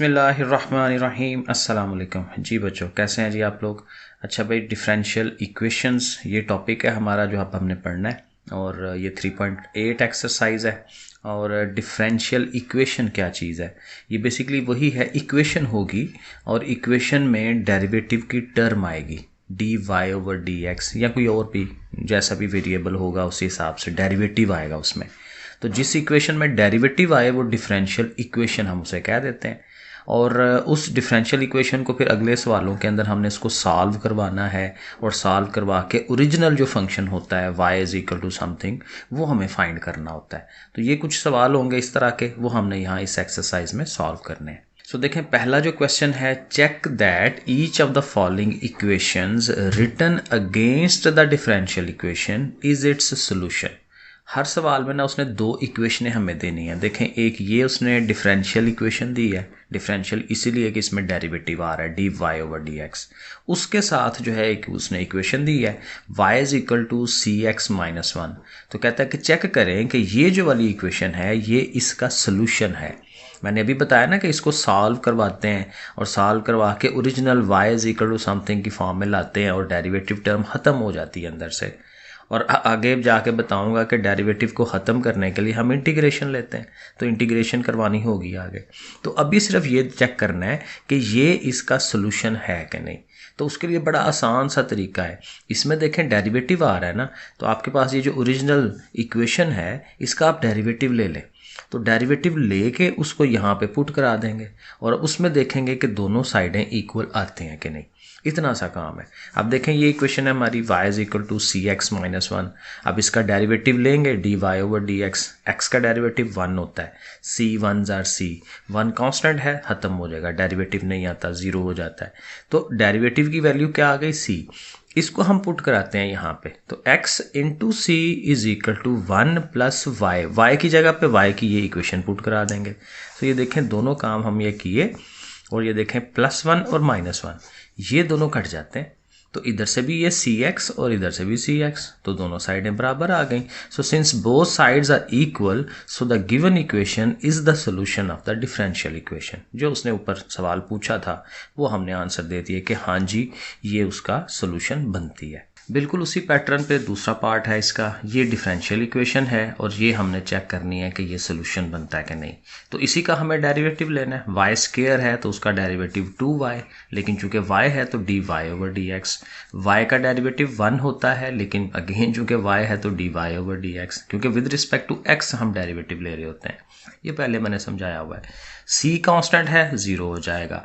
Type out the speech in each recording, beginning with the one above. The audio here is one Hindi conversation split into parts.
बिस्मिल्लाहिर्रहमानिर्रहीम अस्सलाम वालेकुम। जी बच्चों, कैसे हैं जी आप लोग। अच्छा भाई, डिफरेंशियल इक्वेशंस ये टॉपिक है हमारा जो अब हमने पढ़ना है, और ये 3.8 एक्सरसाइज है। और डिफरेंशियल इक्वेशन क्या चीज़ है, ये बेसिकली वही है, इक्वेशन होगी और इक्वेशन में डेरिवेटिव की टर्म आएगी d Y over D x, या कोई और भी जैसा भी वेरिएबल होगा उस हिसाब से डेरिवेटिव आएगा उसमें। तो जिस इक्वेशन में डेरिवेटिव आए वो डिफरेंशियल इक्वेशन हम उसे कह देते हैं। और उस डिफरेंशियल इक्वेशन को फिर अगले सवालों के अंदर हमने इसको सॉल्व करवाना है, और सॉल्व करवा के ओरिजिनल जो फंक्शन होता है y is equal to something, वो हमें फाइंड करना होता है। तो ये कुछ सवाल होंगे इस तरह के, वो हमने यहाँ इस एक्सरसाइज में सॉल्व करने हैं। सो देखें, पहला जो क्वेश्चन है, check that each of the following equations written against the differential equation is its solution. हर सवाल में ना उसने दो इक्वेशनें हमें देनी है। देखें, एक ये उसने डिफरेंशियल इक्वेशन दी है, डिफरेंशियल इसीलिए कि इसमें डेरिवेटिव आ रहा है d Y over D x. उसके साथ जो है एक उसने इक्वेशन दी है y is equal to c x minus one. तो कहता है कि चेक करें कि ये जो वाली इक्वेशन है ये इसका सोल्यूशन है। मैंने अभी बताया ना कि इसको सॉल्व करवाते हैं, और सॉल्व करवा के original y is equal to something की फॉर्म में लाते हैं, और डेरिवेटिव टर्म ख़त्म हो जाती है अंदर से। और आगे जाके बताऊंगा कि डेरिवेटिव को ख़त्म करने के लिए हम इंटीग्रेशन लेते हैं, तो इंटीग्रेशन करवानी होगी आगे। तो अभी सिर्फ ये चेक करना है कि ये इसका सोल्यूशन है कि नहीं। तो उसके लिए बड़ा आसान सा तरीका है। इसमें देखें डेरिवेटिव आ रहा है ना, तो आपके पास ये जो ओरिजिनल इक्वेशन है इसका आप डेरिवेटिव ले लें। तो डेरिवेटिव लेके उसको यहाँ पे पुट करा देंगे, और उसमें देखेंगे कि दोनों साइडें इक्वल आती हैं कि नहीं। इतना सा काम है। अब देखें, ये इक्वेशन है हमारी y is equal to c x minus one. अब इसका डेरिवेटिव लेंगे d Y over D x. X का डेरिवेटिव वन होता है, सी वन जार सी, वन कांस्टेंट है, ख़त्म हो जाएगा, डेरिवेटिव नहीं आता, ज़ीरो हो जाता है। तो डेरिवेटिव की वैल्यू क्या आ गई, सी। इसको हम पुट कराते हैं यहाँ पे, तो x into c is equal to one plus y. Y की जगह पे y की ये इक्वेशन पुट करा देंगे। तो ये देखें, दोनों काम हम ये किए, और ये देखें प्लस वन और माइनस वन ये दोनों कट जाते हैं। तो इधर से भी ये सी एक्स और इधर से भी सी एक्स, तो दोनों साइडें बराबर आ गई। So since both sides are equal, so the given equation is the solution of the differential equation. जो उसने ऊपर सवाल पूछा था वो हमने आंसर दे दिया कि हाँ जी, ये उसका सोल्यूशन बनती है। बिल्कुल उसी पैटर्न पे दूसरा पार्ट है इसका, ये डिफरेंशियल इक्वेशन है, और ये हमने चेक करनी है कि ये सोल्यूशन बनता है कि नहीं। तो इसी का हमें डेरिवेटिव लेना है। वाई स्क्वायर है तो उसका डेरिवेटिव 2y, लेकिन चूंकि y है तो D Y over D x. Y का डेरिवेटिव 1 होता है, लेकिन अगेन चूंकि y है तो D Y over D x, क्योंकि विद रिस्पेक्ट टू x हम डेरिवेटिव ले रहे होते हैं। ये पहले मैंने समझाया हुआ है। c कांस्टेंट है, 0 हो जाएगा।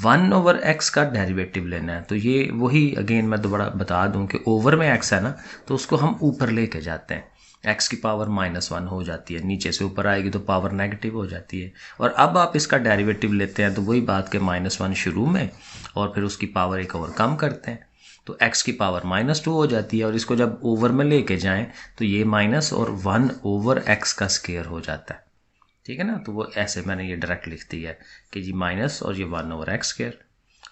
1 ओवर x का डेरिवेटिव लेना है, तो ये वही अगेन मैं दोबारा बता दूं कि ओवर में x है ना, तो उसको हम ऊपर लेके जाते हैं। x की पावर -1 हो जाती है, नीचे से ऊपर आएगी तो पावर नेगेटिव हो जाती है। और अब आप इसका डेरिवेटिव लेते हैं तो वही बात के -1 शुरू में, और फिर उसकी पावर एक और कम करते हैं, तो x की पावर -2 हो जाती है। और इसको जब ओवर में लेके जाएं तो ये माइनस और 1 ओवर x का स्क्वायर हो जाता है, ठीक है ना। तो वो ऐसे मैंने ये डायरेक्ट लिख दिया है कि जी माइनस और ये 1 ओवर एक्स स्क्वायर।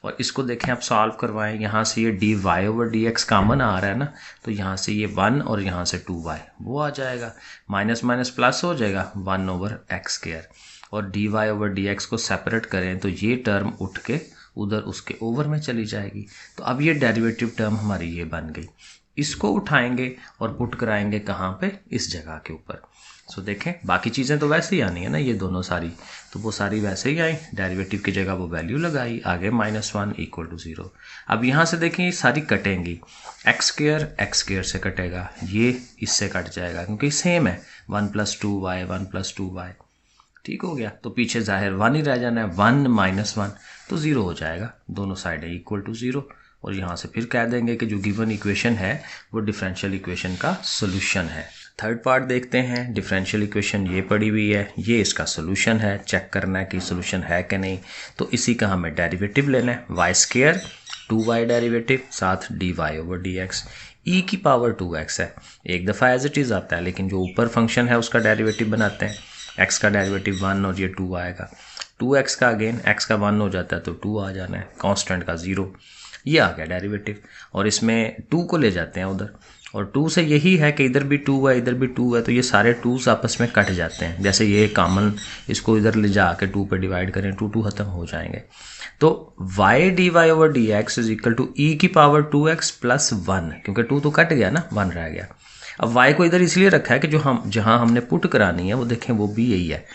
और इसको देखें आप सॉल्व करवाएं, यहाँ से ये D Y over D X common आ रहा है ना, तो यहाँ से ये 1 और यहाँ से 2y वो आ जाएगा, माइनस माइनस प्लस हो जाएगा 1 ओवर एक्स स्क्वायर। और D Y over D x को सेपरेट करें तो ये टर्म उठ के उधर उसके ओवर में चली जाएगी। तो अब ये डेरिवेटिव टर्म हमारी ये बन गई। इसको उठाएंगे और पुट कराएंगे कहाँ पे, इस जगह के ऊपर। सो देखें, बाकी चीज़ें तो वैसे ही आनी है ना, ये दोनों सारी, तो वो सारी वैसे ही आई। डेरिवेटिव की जगह वो वैल्यू लगाई, आगे -1 इक्वल टू 0। अब यहाँ से देखें ये सारी कटेंगी, एक्स स्क्वायर से कटेगा, ये इससे कट जाएगा क्योंकि सेम है, 1 + 2y 1 + 2y, ठीक हो गया। तो पीछे जाहिर 1 ही रह जाना है, 1 - 1 तो 0 हो जाएगा, दोनों साइडें इक्वल टू 0। और यहाँ से फिर कह देंगे कि जो गिवन इक्वेशन है वो डिफरेंशियल इक्वेशन का सोल्यूशन है। थर्ड पार्ट देखते हैं। डिफरेंशियल इक्वेशन ये पड़ी हुई है, ये इसका सोल्यूशन है। चेक करना है कि सोल्यूशन है कि नहीं। तो इसी का हमें डेरिवेटिव लेना है, वाई स्क्वायर 2y डेरिवेटिव साथ D Y over D X. E की पावर 2x है, एक दफ़ा एज इट इज़ आता है, लेकिन जो ऊपर फंक्शन है उसका डेरिवेटिव बनाते हैं। x का डेरिवेटिव 1 और ये 2 आएगा, 2x का अगेन x का 1 हो जाता है तो 2 आ जाना है, कांस्टेंट का 0, ये आ गया डेरिवेटिव। और इसमें 2 को ले जाते हैं उधर, और 2 से यही है कि इधर भी 2 है, इधर भी 2 है, तो ये सारे 2s आपस में कट जाते हैं। जैसे ये कॉमन, इसको इधर ले जा के 2 पे डिवाइड करें, 2 खत्म हो जाएंगे। तो y dy over D x is equal to E की पावर 2x प्लस 1, क्योंकि 2 तो कट गया ना, 1 रह गया। अब y को इधर इसलिए रखा है कि जो हम जहाँ हमने पुट करानी है वो देखें वो भी यही है,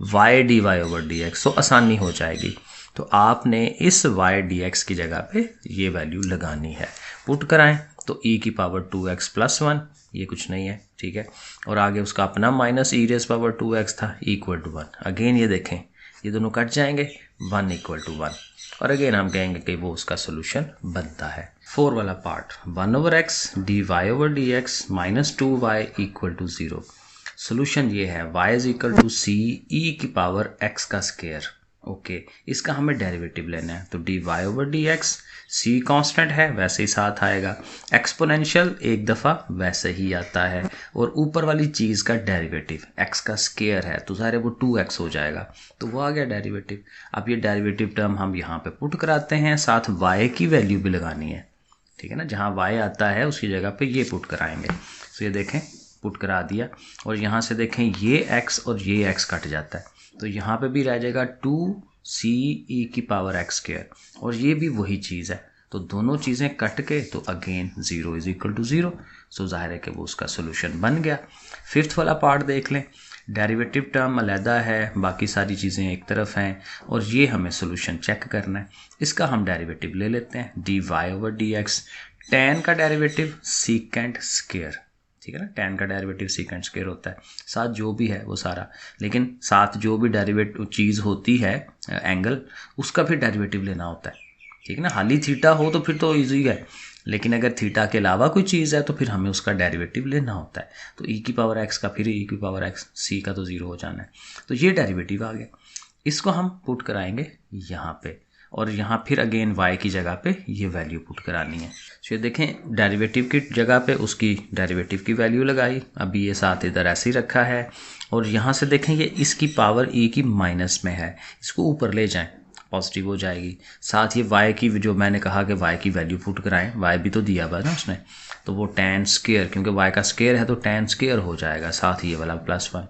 y dy over D x, तो आसानी हो जाएगी। तो आपने इस y dx की जगह पे ये वैल्यू लगानी है। पुट कराएं तो e की पावर 2x प्लस 1, ये कुछ नहीं है, ठीक है। और आगे उसका अपना माइनस ई रेज़ पावर 2x था, इक्वल टू 1। अगेन ये देखें ये दोनों कट जाएंगे, 1 इक्वल टू 1, और अगेन हम कहेंगे कि वो उसका सोल्यूशन बनता है। 4 वाला part, 1 over X D Y over D X minus 2y equal to 0। Solution ये है y is equal to C E की पावर x का स्क्वायर। ओके, इसका हमें डेरिवेटिव लेना है। तो D Y over D X, C constant है वैसे ही साथ आएगा, एक्सपोनेंशियल एक दफ़ा वैसे ही आता है, और ऊपर वाली चीज़ का डेरिवेटिव x का स्क्वायर है तो सारे वो 2x हो जाएगा, तो वो आ गया डेरिवेटिव। अब ये डेरिवेटिव टर्म हम यहाँ पे पुट कराते हैं, साथ y की वैल्यू भी लगानी है, ठीक है ना। जहाँ y आता है उसकी जगह पे ये पुट कराएंगे। तो ये देखें पुट करा दिया, और यहाँ से देखें ये x और ये x कट जाता है, तो यहाँ पे भी रह जाएगा 2c की पावर x स्क्वायर, और ये भी वही चीज़ है। तो दोनों चीज़ें कट के तो अगेन 0 इज इक्वल टू 0। सो जाहिर है कि वो उसका सोल्यूशन बन गया। 5th वाला पार्ट देख लें, डेरिवेटिव टर्म अलहदा है, बाकी सारी चीज़ें एक तरफ हैं, और ये हमें सोल्यूशन चेक करना है। इसका हम डेरिवेटिव ले लेते हैं, d Y over D x, tan का डेरिवेटिव सीकेंट स्क्वायर, ठीक है ना। टेन का डेरिवेटिव सीकेंट स्क्वायर होता है, साथ जो भी है वो सारा, लेकिन साथ जो भी डेरिवेटिव चीज़ होती है एंगल, उसका फिर डेरिवेटिव लेना होता है, ठीक है ना। हाली थीटा हो तो फिर तो ईजी है, लेकिन अगर थीटा के अलावा कोई चीज़ है तो फिर हमें उसका डेरिवेटिव लेना होता है। तो ई की पावर एक्स का फिर ई की पावर एक्स, सी का तो 0 हो जाना है, तो ये डेरिवेटिव आ गया। इसको हम पुट कराएंगे यहाँ पे, और यहाँ फिर अगेन y की जगह पे ये वैल्यू पुट करानी है। तो ये देखें डेरिवेटिव की जगह पे उसकी डेरिवेटिव की वैल्यू लगाई, अभी ये साथ इधर ऐसे ही रखा है, और यहाँ से देखें ये इसकी पावर e की माइनस में है, इसको ऊपर ले जाएं पॉजिटिव हो जाएगी। साथ ये y की, जो मैंने कहा कि y की वैल्यू पुट कराएं, y भी तो दिया हुआ ना उसने, तो वो tan स्क्वायर, क्योंकि y का स्क्वायर है तो tan स्क्वायर हो जाएगा, साथ ही ये वाला प्लस 1।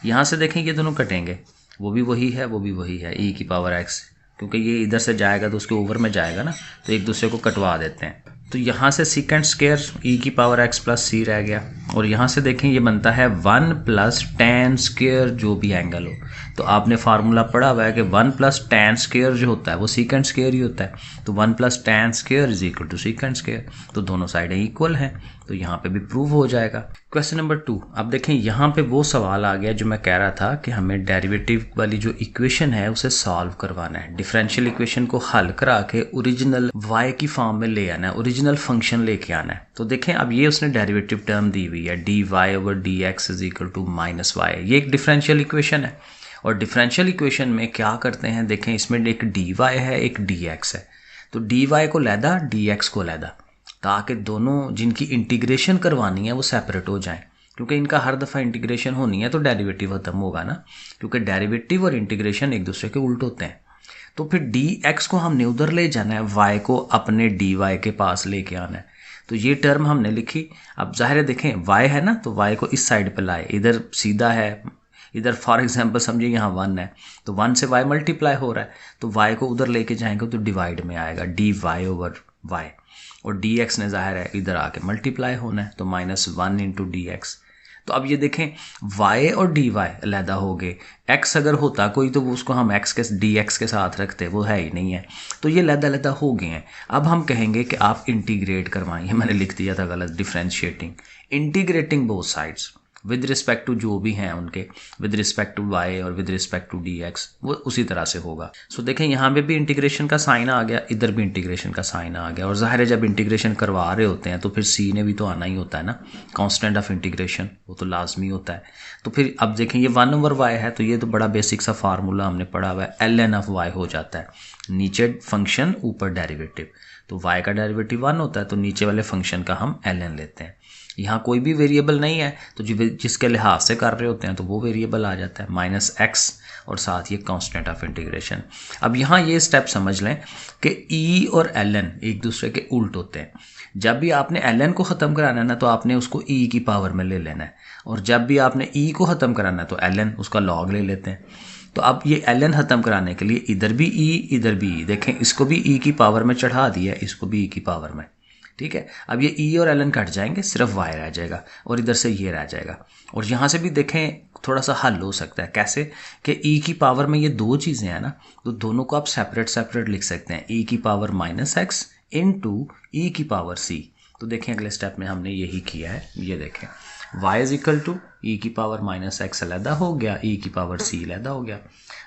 यहाँ से देखें ये दोनों कटेंगे, वो भी वही है वो भी वही है, e की पावर x, क्योंकि ये इधर से जाएगा तो उसके ओवर में जाएगा ना, तो एक दूसरे को कटवा देते हैं। तो यहाँ से सीकेंट स्क्वायर e की पावर x प्लस सी रह गया, और यहाँ से देखें ये बनता है 1 प्लस tan स्क्वायर जो भी एंगल हो। तो आपने फार्मूला पढ़ा हुआ है कि 1 प्लस tan स्क्वायर जो होता है वो सीकेंट स्क्वायर ही होता है, तो 1 plus tan square is equal to secant square, तो दोनों साइडें इक्वल हैं, तो यहाँ पे भी प्रूव हो जाएगा। क्वेश्चन नंबर 2, अब देखें यहाँ पे वो सवाल आ गया जो मैं कह रहा था कि हमें डेरिवेटिव वाली जो इक्वेशन है उसे सॉल्व करवाना है, डिफरेंशियल इक्वेशन को हल करा के ओरिजिनल y की फॉर्म में ले आना है, ओरिजिनल फंक्शन लेके आना है। तो देखें अब ये उसने डेरिवेटिव टर्म दी हुई है, d Y over D x is equal to minus y, ये एक डिफरेंशियल इक्वेशन है। और डिफरेंशियल इक्वेशन में क्या करते हैं, देखें इसमें एक डी वाई है एक डी एक्स है, तो डी वाई को लैदा डी एक्स को लैदा, ताकि दोनों जिनकी इंटीग्रेशन करवानी है वो सेपरेट हो जाएं, क्योंकि इनका हर दफ़ा इंटीग्रेशन होनी है तो डेरिवेटिव खत्म होगा ना, क्योंकि डेरिवेटिव और इंटीग्रेशन एक दूसरे के उल्ट होते हैं। तो फिर डी एक्स को हमने उधर ले जाना है, वाई को अपने डी वाई के पास लेके आना है। तो ये टर्म हमने लिखी। अब जाहिर है देखें वाई है ना, तो वाई को इस साइड पर लाए, इधर सीधा है, इधर फॉर एग्जांपल समझिए यहाँ 1 है, तो 1 से y मल्टीप्लाई हो रहा है, तो y को उधर लेके जाएंगे तो डिवाइड में आएगा डी वाई ओवर वाई, और डी एक्स ने जाहिर है इधर आके मल्टीप्लाई होना है, तो -1 इंटू डी एक्स। तो अब ये देखें y और डी वाई अलहदा हो गए, x अगर होता कोई तो वो उसको हम x के डी एक्स के साथ रखते, वो है ही नहीं है, तो ये अलहदा हो गए हैं। अब हम कहेंगे कि आप इंटीग्रेट करवाएं, ये मैंने लिख दिया था गलत, differentiating, integrating both sides with respect to जो भी हैं उनके, विद रिस्पेक्ट टू y और with respect to d x, वो उसी तरह से होगा। सो देखें यहाँ पे भी इंटीग्रेशन का साइन आ गया, इधर भी इंटीग्रेशन का साइन आ गया, और जाहिर है जब इंटीग्रेशन करवा रहे होते हैं तो फिर c ने भी तो आना ही होता है ना, कांस्टेंट ऑफ इंटीग्रेशन, वो तो लाजमी होता है। तो फिर अब देखें ये 1 ओवर y है, तो ये तो बड़ा बेसिक सा फार्मूला हमने पढ़ा हुआ है, ln ऑफ y हो जाता है, नीचे फंक्शन ऊपर डेरिवेटिव, तो y का डेरिवेटिव 1 होता है, तो नीचे वाले फंक्शन का हम ln लेते हैं। यहाँ कोई भी वेरिएबल नहीं है, तो जिसके लिहाज से कर रहे होते हैं तो वो वेरिएबल आ जाता है, -x और साथ ये कांस्टेंट ऑफ इंटीग्रेशन। अब यहाँ ये स्टेप समझ लें कि ई और एल एन एक दूसरे के उल्ट होते हैं। जब भी आपने एल एन को ख़त्म कराना है ना तो आपने उसको ई की पावर में ले लेना है, और जब भी आपने ई को ख़त्म कराना है तो एल एन उसका लॉग ले लेते हैं। तो अब ये एल एन ख़त्म कराने के लिए इधर भी ई इधर भी ई, देखें इसको भी ई की पावर में चढ़ा दिया, इसको भी ई की पावर में, ठीक है। अब ये ई और एल एन कट जाएंगे, सिर्फ वाई रह जाएगा और इधर से ये रह जाएगा। और यहाँ से भी देखें थोड़ा सा हल हो सकता है, कैसे कि ई की पावर में ये दो चीज़ें हैं ना, तो दोनों को आप सेपरेट सेपरेट लिख सकते हैं, ई की पावर -x इंटू ई की पावर c। तो देखें अगले स्टेप में हमने यही किया है, ये देखें y is equal to E की पावर -x अलहदा हो गया, ई की पावर c अलहदा हो गया।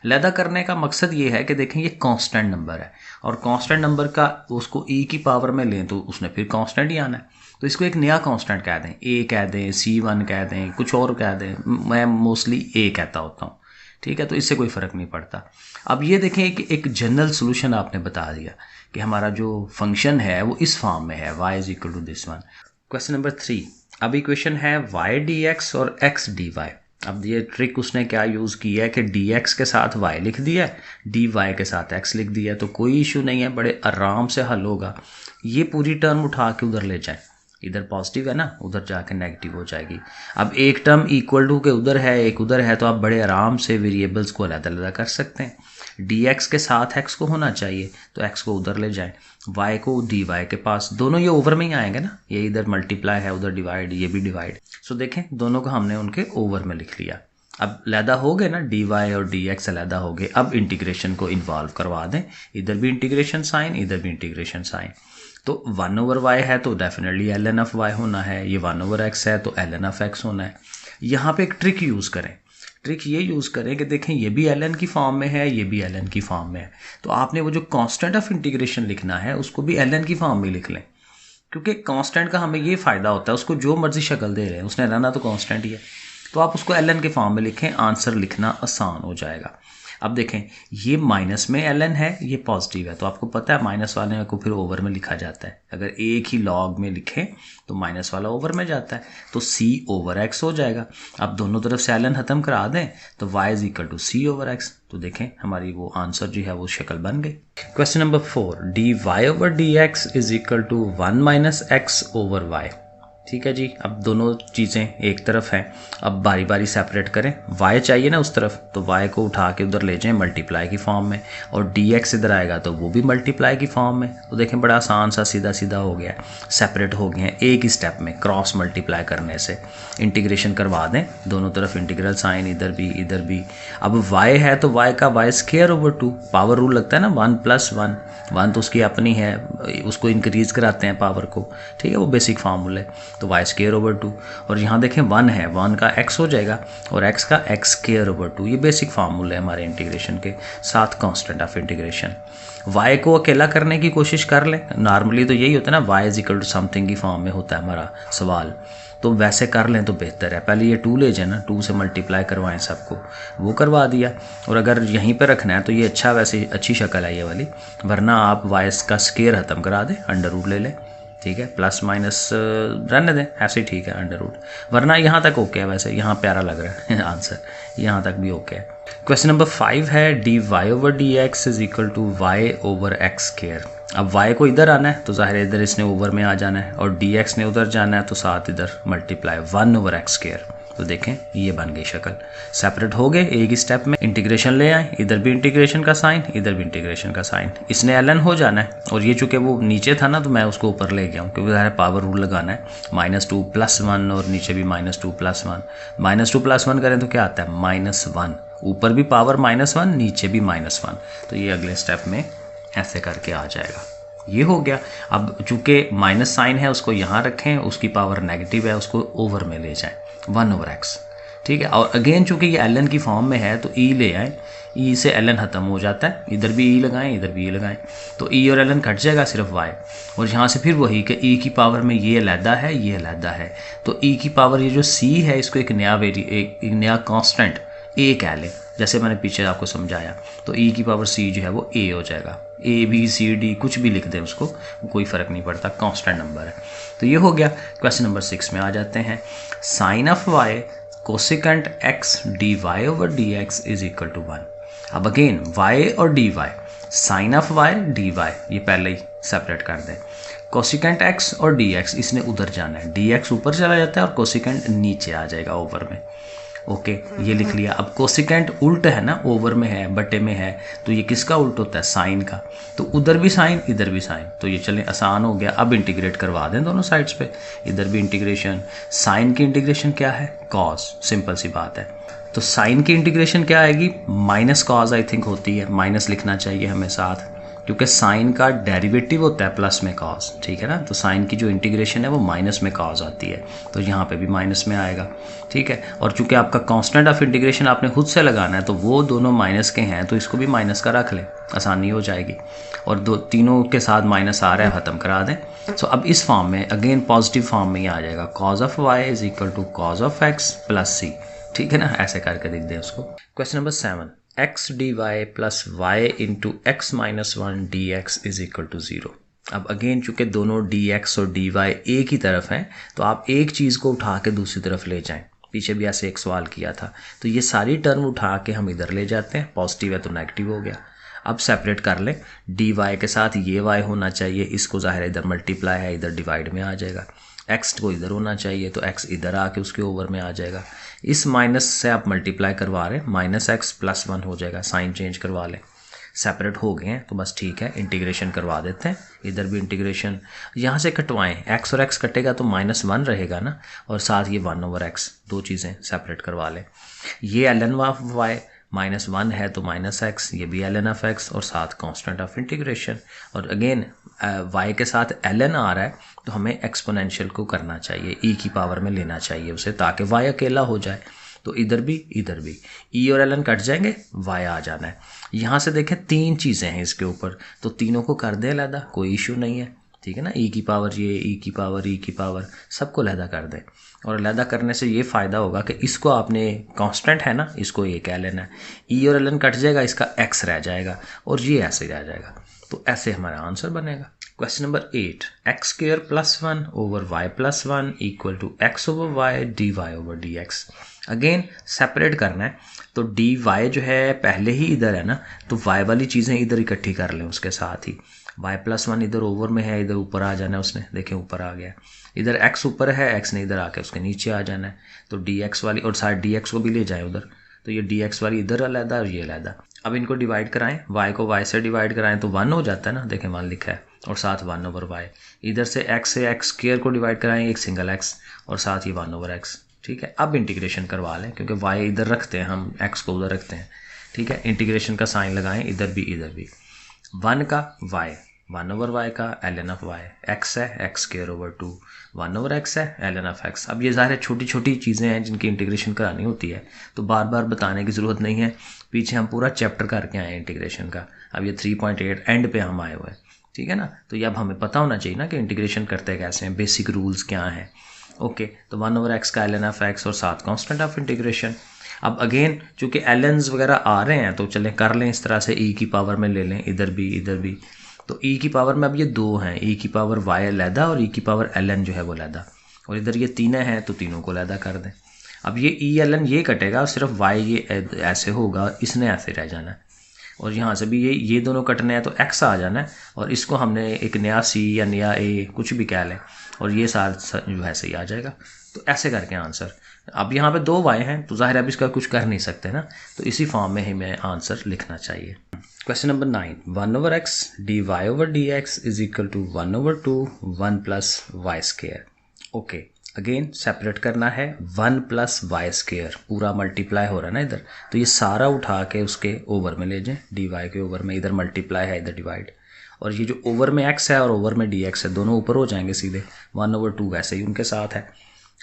अलहदा करने का मकसद ये है कि देखें ये कांस्टेंट नंबर है, और कांस्टेंट नंबर का उसको ई की पावर में लें तो उसने फिर कांस्टेंट ही आना है। तो इसको एक नया कांस्टेंट कह दें, a कह दें, c1 कह दें, कुछ और कह दें, मैं मोस्टली a कहता होता हूँ, ठीक है। तो इससे कोई फ़र्क नहीं पड़ता। अब ये देखें कि एक जनरल सोल्यूशन आपने बता दिया कि हमारा जो फंक्शन है वो इस फॉर्म में है, y is equal to this one. Question number 3, अब इक्वेशन है y dx और x dy। अब ये ट्रिक उसने क्या यूज़ की है कि dx के साथ y लिख दिया है, dy के साथ x लिख दिया है, तो कोई इशू नहीं है, बड़े आराम से हल होगा। ये पूरी टर्म उठा के उधर ले जाएं, इधर पॉजिटिव है ना, उधर जाके नेगेटिव हो जाएगी। अब एक टर्म इक्वल टू के उधर है, एक उधर है, तो आप बड़े आराम से वेरिएबल्स को अलग-अलग कर सकते हैं। dx के साथ x को होना चाहिए, तो x को उधर ले जाएं, y को dy के पास, दोनों ये ओवर में ही आएंगे ना, ये इधर मल्टीप्लाई है, उधर डिवाइड, ये भी डिवाइड। सो देखें दोनों को हमने उनके ओवर में लिख लिया। अब अलहदा हो गए ना, dy और dx अलहदा हो गए। अब इंटीग्रेशन को इन्वॉल्व करवा दें, इधर भी इंटीग्रेशन साइन, इधर भी इंटीग्रेशन साइन। तो 1/y है तो डेफिनेटली ln ऑफ y होना है, ये 1/x है तो ln ऑफ x होना है। यहाँ पे एक ट्रिक यूज़ करें, ट्रिक ये यूज़ करें कि देखें ये भी ln की फॉर्म में है, ये भी ln की फॉर्म में है, तो आपने वो जो कांस्टेंट ऑफ इंटीग्रेशन लिखना है उसको भी ln की फॉर्म में लिख लें, क्योंकि कांस्टेंट का हमें ये फ़ायदा होता है, उसको जो मर्जी शक्ल दे रहे हैं, उसने रहना तो कांस्टेंट ही है, तो आप उसको ln के फॉर्म में लिखें, आंसर लिखना आसान हो जाएगा। अब देखें ये माइनस में ln है, ये पॉजिटिव है, तो आपको पता है माइनस वाले को फिर ओवर में लिखा जाता है। अगर एक ही लॉग में लिखें तो माइनस वाला ओवर में जाता है, तो c/x हो जाएगा। अब दोनों तरफ से ln खत्म करा दें तो y is equal to c/x। तो देखें हमारी वो आंसर जो है वो शक्ल बन गई। Question number 4, dy/dx is equal to 1 - x/y। ठीक है जी। अब दोनों चीज़ें एक तरफ हैं, अब बारी बारी सेपरेट करें। y चाहिए ना उस तरफ, तो y को उठा के उधर ले जाएं मल्टीप्लाई की फॉर्म में, और dx इधर आएगा तो वो भी मल्टीप्लाई की फॉर्म में। तो देखें बड़ा आसान सा सीधा सीधा हो गया, सेपरेट हो गए हैं एक ही स्टेप में, क्रॉस मल्टीप्लाई करने से। इंटीग्रेशन करवा दें, दोनों तरफ इंटीग्रल साइन, इधर भी इधर भी। अब y है तो y का y²/2, पावर रूल लगता है ना, 1 + 1, 1 तो उसकी अपनी है, उसको इंक्रीज कराते हैं पावर को, ठीक है, वो बेसिक फार्मूला है। तो y²/2, और यहाँ देखें 1 है, 1 का x हो जाएगा और x का x²/2, ये बेसिक फार्मूला है हमारे इंटीग्रेशन के साथ कांस्टेंट ऑफ इंटीग्रेशन। y को अकेला करने की कोशिश कर लें, नॉर्मली तो यही होता है ना, y is equal to something की फॉर्म में होता है हमारा सवाल, तो वैसे कर लें तो बेहतर है। पहले ये 2 ले जाए ना, 2 से मल्टीप्लाई करवाएं सबको, वो करवा दिया। और अगर यहीं पे रखना है तो ये अच्छा, वैसे अच्छी शक्ल है ये वाली, वरना आप y का स्केयर ख़त्म करा दें, अंडर रूट ले लें, ठीक है, प्लस माइनस रहने दें ऐसे ही, ठीक है, अंडर रूट, वरना यहाँ तक ओके है, वैसे यहाँ प्यारा लग रहा है आंसर, यहाँ तक भी ओके है। क्वेश्चन नंबर 5 है dy/dx is equal to y/x²। अब y को इधर आना है तो जाहिर है इधर इसने ओवर में आ जाना है, और dx ने उधर जाना है तो साथ इधर मल्टीप्लाई 1/x²। तो देखें ये बन गई शक्ल, सेपरेट हो गए एक ही स्टेप में। इंटीग्रेशन ले आए, इधर भी इंटीग्रेशन का साइन, इधर भी इंटीग्रेशन का साइन, इसने ln हो जाना है, और ये चूंकि वो नीचे था ना तो मैं उसको ऊपर ले गया हूँ, क्योंकि ज़ाहिर पावर रूल लगाना है, -2 + 1 और नीचे भी -2 + 1। -2 + 1 करें तो क्या आता है -1, ऊपर भी पावर -1, नीचे भी -1, तो ये अगले स्टेप में ऐसे करके आ जाएगा। ये हो गया। अब चूंकि माइनस साइन है उसको यहाँ रखें, उसकी पावर नेगेटिव है उसको ओवर में ले जाएं, 1/x, ठीक है। और अगेन चूंकि ये ln की फॉर्म में है तो e ले आएँ, e से ln ख़त्म हो जाता है, इधर भी e लगाएं, इधर भी e लगाएं, तो e और ln कट जाएगा, सिर्फ y। और यहाँ से फिर वही कि e की पावर में ये अलहदा है, ये अलहदा है, तो e की पावर ये जो c है इसको एक नया कांस्टेंट a कह लें, जैसे मैंने पीछे आपको समझाया। तो e की पावर c जो है वो a हो जाएगा, a b c d कुछ भी लिख दें उसको, कोई फ़र्क नहीं पड़ता, कांस्टेंट नंबर है। तो ये हो गया। क्वेश्चन नंबर 6 में आ जाते हैं। Sine of y cosecant x D Y over D x is equal to 1। अब अगेन वाई और D y, sine of y d y ये पहले ही सेपरेट कर दें। कोसिकेंट एक्स और डी एक्स इसने उधर जाना है, डी एक्स ऊपर चला जाता है और कोसिकेंट नीचे आ जाएगा ओवर में। ओके ये लिख लिया। अब कोसिकेंट उल्ट है ना, ओवर में है बटे में है, तो ये किसका उल्ट होता है? साइन का। तो उधर भी साइन इधर भी साइन, तो ये चलें आसान हो गया। अब इंटीग्रेट करवा दें दोनों साइड्स पे, इधर भी इंटीग्रेशन। साइन की इंटीग्रेशन क्या है? कॉस, सिंपल सी बात है। तो साइन की इंटीग्रेशन क्या आएगी? माइनस कॉस आई थिंक होती है, माइनस लिखना चाहिए हमें साथ, क्योंकि साइन का डेरिवेटिव होता है प्लस में कॉस, ठीक है ना। तो साइन की जो इंटीग्रेशन है वो माइनस में कॉस आती है, तो यहाँ पे भी माइनस में आएगा, ठीक है। और चूंकि आपका कांस्टेंट ऑफ इंटीग्रेशन आपने खुद से लगाना है, तो वो दोनों माइनस के हैं, तो इसको भी माइनस का रख लें, आसानी हो जाएगी। और दो तीनों के साथ माइनस आ रहा है, ख़त्म करा दें। सो अब इस फॉर्म में अगेन पॉजिटिव फॉर्म में ही आ जाएगा, cos of Y is equal to cos of X plus C, ठीक है ना। ऐसे करके लिख दें उसको। Question number 7, X D Y plus Y into X minus 1 D x is equal to 0। अब अगेन चूंकि दोनों डी एक्स और डी वाई एक ही तरफ हैं, तो आप एक चीज़ को उठा के दूसरी तरफ ले जाएं। पीछे भी ऐसे एक सवाल किया था, तो ये सारी टर्म उठा के हम इधर ले जाते हैं, पॉजिटिव है तो नेगेटिव हो गया। अब सेपरेट कर लें, डी वाई के साथ ये वाई होना चाहिए, इसको ज़ाहिर है इधर मल्टीप्लाई है, इधर डिवाइड में आ जाएगा। एक्स को इधर होना चाहिए, तो एक्स इधर आके उसके ओवर में आ जाएगा। इस माइनस से आप मल्टीप्लाई करवा रहे हैं, माइनस एक्स प्लस 1 हो जाएगा, साइन चेंज करवा लें। सेपरेट हो गए हैं तो बस ठीक है, इंटीग्रेशन करवा देते हैं। इधर भी इंटीग्रेशन यहाँ से कटवाएं, एक्स और एक्स कटेगा तो -1 रहेगा ना, और साथ ये 1 ओवर एक्स, दो चीज़ें सेपरेट करवा लें। ये एल एन ऑफ वाई -1 है तो माइनस एक्स, ये भी एल एन ऑफ एक्स और साथ कांस्टेंट ऑफ इंटीग्रेशन। और अगेन वाई के साथ एल एन आ रहा है, तो हमें एक्सपोनेंशियल को करना चाहिए, ई की पावर में लेना चाहिए उसे, ताकि वाई अकेला हो जाए। तो इधर भी ई और एल एन कट जाएंगे, वाई आ जाना है। यहाँ से देखें 3 चीज़ें हैं इसके ऊपर, तो तीनों को कर दे अलहदा, कोई इशू नहीं है, ठीक है ना। ई की पावर ये, ई की पावर सबको अलहदा कर दें। और अलहदा करने से ये फ़ायदा होगा कि इसको आपने कांस्टेंट है ना, इसको ये कह लेना है, ई और एल एन कट जाएगा, इसका एक्स रह जाएगा और ये ऐसे ही रह जाएगा। तो ऐसे हमारा आंसर बनेगा। Question number 8, x square plus 1 over y plus 1 equal to x over y d Y over D x. Again separate करना है, तो डी वाई जो है पहले ही इधर है ना, तो वाई वाली चीज़ें इधर इकट्ठी कर लें उसके साथ ही। वाई प्लस 1 इधर ओवर में है, इधर ऊपर आ जाना है उसने, देखें ऊपर आ गया। इधर एक्स ऊपर है, एक्स ने इधर आके उसके नीचे आ जाना है, तो डी एक्स वाली और साथ डी एक्स को भी ले जाए उधर, तो ये डी एक्स वाली इधर अलहदा और ये अलहदा। अब इनको डिवाइड कराएं, y को y से डिवाइड कराएं तो 1 हो जाता है ना, देखें 1 लिखा है, और साथ 1 ओवर y। इधर से x से एक्स स्क्वायर को डिवाइड कराएं, एक सिंगल x और साथ ही 1 ओवर x, ठीक है। अब इंटीग्रेशन करवा लें, क्योंकि y इधर रखते हैं हम, x को उधर रखते हैं, ठीक है। इंटीग्रेशन का साइन लगाएं, इधर भी 1 का y, 1 ओवर y का ln ऑफ y, x है एक्स स्क्वायर ओवर 2, 1 ओवर x है ln ऑफ x। अब ये ज़ाहिर छोटी छोटी चीज़ें हैं जिनकी इंटीग्रेशन करानी होती है, तो बार बार बताने की ज़रूरत नहीं है, पीछे हम पूरा चैप्टर करके आए हैं इंटीग्रेशन का। अब ये 3.8 एंड पे हम आए हुए हैं, ठीक है ना। तो ये अब हमें पता होना चाहिए ना कि इंटीग्रेशन करते कैसे हैं, बेसिक रूल्स क्या हैं। ओके, तो 1 ओवर x का ln ऑफ x और साथ कांस्टेंट ऑफ इंटीग्रेशन। अब अगेन चूँकि ln's वगैरह आ रहे हैं, तो चलें कर लें इस तरह से, e की पावर में ले लें, इधर भी। तो e की पावर में अब ये 2 हैं, e की पावर y अलहदा और e की पावर ln जो है वो अलहदा, और इधर ये 3 हैं, तो तीनों को अलहदा कर दें। अब ये ई एल एन ये कटेगा और सिर्फ y ये ऐसे होगा, इसने ऐसे रह जाना है, और यहाँ से भी ये दोनों कटने हैं, तो x आ जाना है, और इसको हमने एक नया c या नया a कुछ भी कह लें, और ये सारा जो है सही आ जाएगा। तो ऐसे करके आंसर। अब यहाँ पे 2 y हैं, तो जाहिर है अब इसका कुछ कर नहीं सकते ना, तो इसी फॉर्म में हमें आंसर लिखना चाहिए। क्वेश्चन नंबर 9, 1 ओवर x d Y over D x is equal to 1 over 2 1 plus y square. Okay, again separate करना है, 1 प्लस वाई स्क्वायर पूरा मल्टीप्लाई हो रहा है ना इधर, तो ये सारा उठा के उसके ओवर में ले जाएं, डी वाई के ओवर में, इधर मल्टीप्लाई है इधर डिवाइड, और ये जो ओवर में x है और ओवर में डी एक्स है, दोनों ऊपर हो जाएंगे सीधे, 1 ओवर 2 वैसे ही उनके साथ है,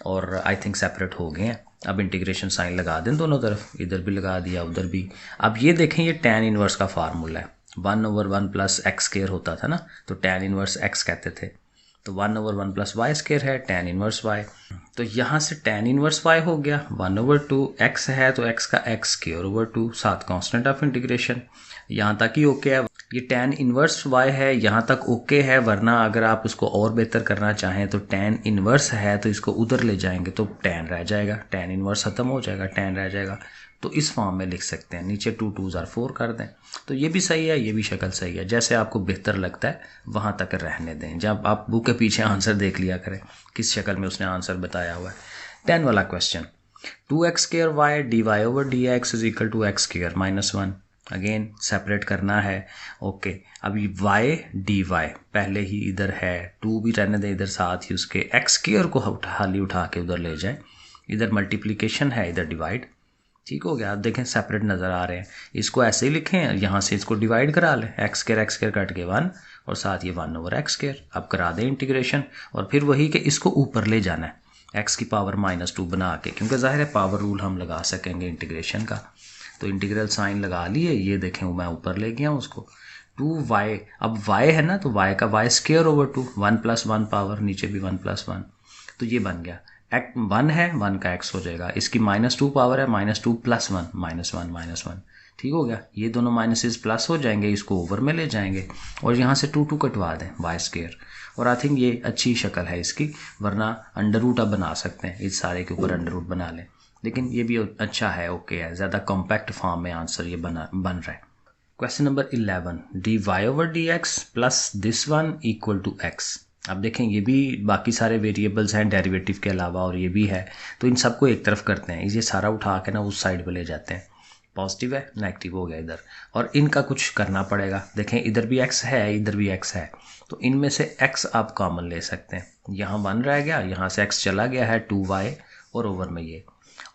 और आई थिंक सेपरेट हो गए हैं। अब इंटीग्रेशन साइन लगा दें दोनों तरफ, इधर भी लगा दिया उधर भी। अब ये देखें, ये tan इनवर्स का फार्मूला है, 1 ओवर 1 प्लस एक्स स्क्वायर होता था ना, तो tan इनवर्स x कहते थे, तो 1 ओवर 1 प्लस वाई स्क्वायर है tan इनवर्स y, तो यहाँ से tan इनवर्स y हो गया, 1 ओवर 2 x है तो x का x स्क्वायर ओवर 2 साथ कांस्टेंट ऑफ इंटीग्रेशन। यहाँ तक ही ओके है। ये tan इन्वर्स y है, यहाँ तक ओके है, वरना अगर आप उसको और बेहतर करना चाहें तो tan इन्वर्स है तो इसको उधर ले जाएंगे तो tan रह जाएगा, tan इन्वर्स ख़त्म हो जाएगा, tan रह जाएगा। तो इस फॉर्म में लिख सकते हैं, नीचे 2 2s are 4 कर दें। तो ये भी सही है, ये भी शक्ल सही है, जैसे आपको बेहतर लगता है वहाँ तक रहने दें। जब आप बुक के पीछे आंसर देख लिया करें किस शक्ल में उसने आंसर बताया हुआ है। 10 वाला question, 2x² y dy/dx is equal to x² -1। Again separate करना है। ओके, अभी y dy पहले ही इधर है, 2 भी रहने दें इधर, साथ ही उसके x² को उठा के उधर ले जाएं। इधर मल्टीप्लिकेशन है, इधर डिवाइड। ठीक हो गया। आप देखें सेपरेट नज़र आ रहे हैं, इसको ऐसे ही लिखें, यहाँ से इसको डिवाइड करा लें, x² कट के 1 और साथ ये 1/x²। अब करा दें इंटीग्रेशन और फिर वही कि इसको ऊपर ले जाना है x की पावर -2 बना के, क्योंकि ज़ाहिर है पावर रूल हम लगा सकेंगे इंटीग्रेशन का। तो इंटीग्रल साइन लगा लिए, ये देखें मैं ऊपर ले गया उसको 2y। अब y है ना, तो y का y²/2, 1 + 1 पावर, नीचे भी 1 + 1, तो ये बन गया 1 है, 1 का x हो जाएगा। इसकी -2 पावर है, -2 + 1 -1 ठीक हो गया। ये दोनों माइनसेस प्लस हो जाएंगे, इसको ओवर में ले जाएंगे और यहाँ से 2 2 कटवा दें y²। और आई थिंक ये अच्छी शक्ल है इसकी, वरना अंडर रूट आप बना सकते हैं, इस सारे के ऊपर अंडर रूट बना लें, लेकिन ये भी अच्छा है, ओके है, ज़्यादा कॉम्पैक्ट फॉर्म में आंसर ये बन रहा है। Question number 11, dy/dx plus this one equal to x। अब देखें ये भी बाकी सारे वेरिएबल्स हैं डेरिवेटिव के अलावा, और ये भी है, तो इन सबको एक तरफ करते हैं, ये सारा उठा के ना उस साइड पे ले जाते हैं। पॉजिटिव है, नेगेटिव हो गया इधर, और इनका कुछ करना पड़ेगा। देखें इधर भी x है, इधर भी x है, तो इनमें से x आप कॉमन ले सकते हैं। यहाँ 1 रह गया, यहाँ से x चला गया है 2y और ओवर में ये,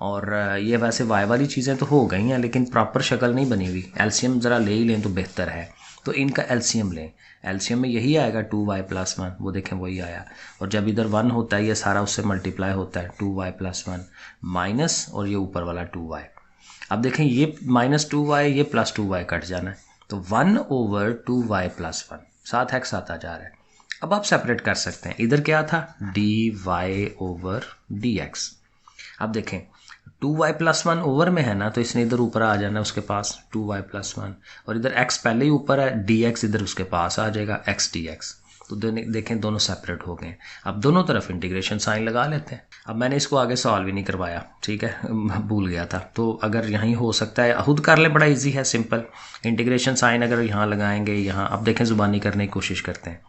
और ये वैसे y वाली चीज़ें तो हो गई हैं, लेकिन प्रॉपर शक्ल नहीं बनी हुई। एलसीएम ज़रा ले ही लें तो बेहतर है, तो इनका एलसीएम लें। एलसीएम में यही आएगा 2y + 1, वो देखें वही आया, और जब इधर 1 होता है ये सारा उससे मल्टीप्लाई होता है, 2y + 1 माइनस, और ये ऊपर वाला 2y। अब देखें ये -2y, ये +2y कट जाना है, तो 1/2y + 1, साथ x आता जा रहा है। अब आप सेपरेट कर सकते हैं, इधर क्या था dy/dx। अब देखें 2y + 1 ओवर में है ना, तो इसने इधर ऊपर आ जाना है उसके पास 2y + 1, और इधर x पहले ही ऊपर है, dx इधर उसके पास आ जाएगा x dx। तो देखें दोनों सेपरेट हो गए। अब दोनों तरफ इंटीग्रेशन साइन लगा लेते हैं। अब मैंने इसको आगे सॉल्व ही नहीं करवाया, ठीक है, भूल गया था, तो अगर यहीं हो सकता है खुद कर ले, बड़ा इजी है, सिंपल। इंटीग्रेशन साइन अगर यहाँ लगाएंगे, यहाँ अब देखें ज़ुबानी करने की कोशिश करते हैं।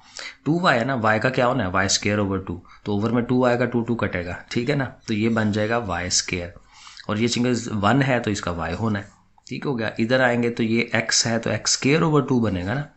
2y है ना, y का क्या होना है y²/2, तो ओवर में 2 आएगा, 2 2 कटेगा, ठीक है ना, तो ये बन जाएगा y², और ये चिंगज 1 है तो इसका y होना है, ठीक हो गया। इधर आएंगे तो ये x है तो x²/2 बनेगा ना,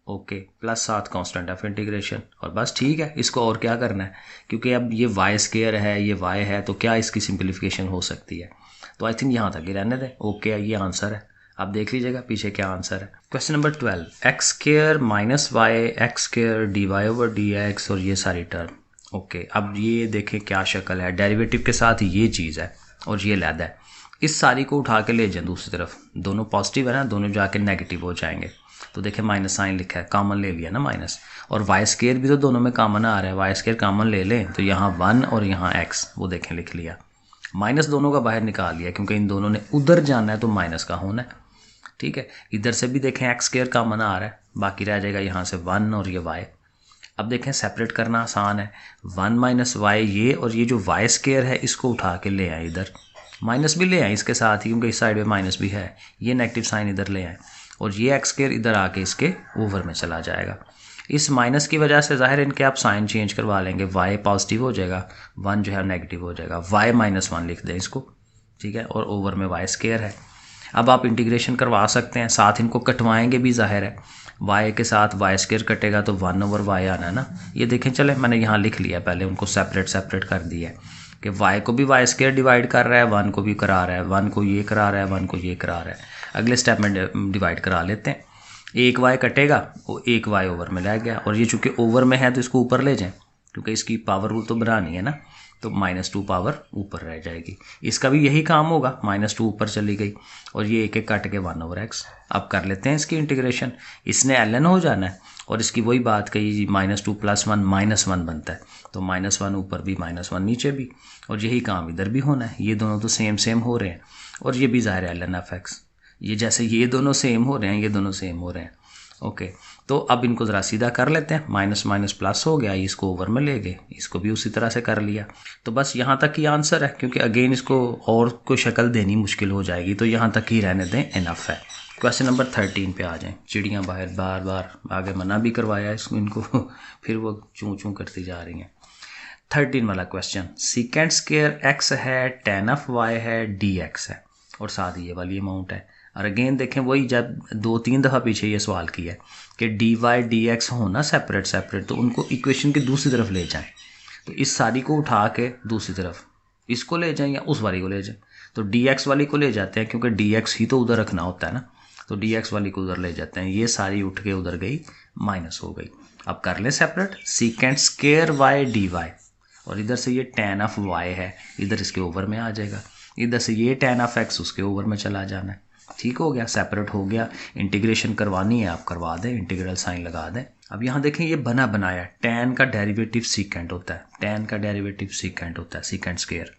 ओके, प्लस साथ कांस्टेंट ऑफ इंटीग्रेशन, और बस ठीक है। इसको और क्या करना है, क्योंकि अब ये y² है, ये y है, तो क्या इसकी सिंप्लीफिकेशन हो सकती है, तो आई थिंक यहाँ तक ही रहने दें। ओके, ये आंसर है, आप देख लीजिएगा पीछे क्या आंसर है। Question number 12, x² - y x² dy/dx, और ये सारी टर्म। ओके, अब ये देखें क्या शक्ल है, डेरिवेटिव के साथ ये चीज़ है और ये लैदा है। इस सारी को उठा के ले जाएं दूसरी तरफ, दोनों पॉजिटिव है ना, दोनों जाके नेगेटिव हो जाएंगे। तो देखें माइनस साइन लिखा है, कॉमन ले लिया ना माइनस, और y² भी तो दोनों में कॉमन आ रहा है, y² कॉमन ले लें तो यहाँ 1 और यहाँ x, वो देखें लिख लिया। माइनस दोनों का बाहर निकाल लिया, क्योंकि इन दोनों ने उधर जाना है तो माइनस का होना है, ठीक है। इधर से भी देखें x² कॉमन आ रहा है, बाकी रह जाएगा यहाँ से 1 और ये y। अब देखें सेपरेट करना आसान है, 1 - y ये, और ये जो y² है इसको उठा के ले आए इधर, माइनस भी ले आए इसके साथ ही, क्योंकि इस साइड में माइनस भी है, ये नेगेटिव साइन इधर ले आए, और ये x² इधर आके इसके ओवर में चला जाएगा। इस माइनस की वजह से ज़ाहिर इनके आप साइन चेंज करवा लेंगे, y पॉजिटिव हो जाएगा, 1 जो है नेगेटिव हो जाएगा, y -1 लिख दें इसको, ठीक है, और ओवर में y² है। अब आप इंटीग्रेशन करवा सकते हैं, साथ इनको कटवाएंगे भी, ज़ाहिर है y के साथ y² कटेगा तो 1/y आना है ना। ये देखें, चले मैंने यहाँ लिख लिया, पहले उनको सेपरेट कर दिया है कि y को भी y² डिवाइड कर रहा है, 1 को भी करा रहा है, 1 को ये करा रहा है, 1 को ये करा रहा है। अगले स्टेप में डिवाइड करा लेते हैं, एक y कटेगा, वो एक y ओवर में रह गया, और ये चूँकि ओवर में है तो इसको ऊपर ले जाएं, क्योंकि इसकी पावर रूल तो बनानी है ना, तो -2 पावर ऊपर रह जाएगी। इसका भी यही काम होगा, -2 ऊपर चली गई, और ये एक एक कट के 1/x। अब कर लेते हैं इसकी इंटीग्रेशन, इसने ln हो जाना है, और इसकी वही बात कही, -2 + 1 -1 बनता है, तो -1 ऊपर भी -1 नीचे भी, और यही काम इधर भी होना है। ये दोनों तो सेम हो रहे हैं, और ये भी ज़ाहिर है ln(x), ये जैसे ये दोनों सेम हो रहे हैं, ये दोनों सेम हो रहे हैं। ओके, तो अब इनको ज़रा सीधा कर लेते हैं, माइनस माइनस प्लस हो गया, इसको ओवर में ले गए, इसको भी उसी तरह से कर लिया। तो बस यहाँ तक ही आंसर है, क्योंकि अगेन इसको और कोई शक्ल देनी मुश्किल हो जाएगी, तो यहाँ तक ही रहने दें, इनफ है। क्वेश्चन नंबर 13 पे आ जाएं। चिड़ियाँ बाहर बार बार आगे मना भी करवाया इसको, इनको फिर वो चूँ चूँ करती जा रही हैं। 13 वाला क्वेश्चन, सीकेंड स्क्वायर एक्स है, tan ऑफ वाई है, dx है, और साथ ये वाली अमाउंट है। और अगेन देखें वही, जब 2-3 दफ़ा पीछे ये सवाल किया है कि dy dx होना सेपरेट, तो उनको इक्वेशन की दूसरी तरफ ले जाएं। तो इस सारी को उठा के दूसरी तरफ इसको ले जाएं या उस वाली को ले जाएं। तो dx वाली को ले जाते हैं, क्योंकि dx ही तो उधर रखना होता है ना, तो dx वाली को उधर ले जाते हैं। ये सारी उठ के उधर गई, माइनस हो गई। अब कर लें separate, secant square y dy, और इधर से ये tan ऑफ y है, इधर इसके ओवर में आ जाएगा। इधर से ये tan ऑफ x उसके ओवर में चला जाना है। ठीक हो गया, सेपरेट हो गया। इंटीग्रेशन करवानी है आप करवा दें, इंटीग्रल साइन लगा दें। अब यहाँ देखें ये बना बनाया, tan का डेरिवेटिव सीकेंड होता है, tan का डेरिवेटिव सीकेंड होता है, सीकेंड स्क्वायर।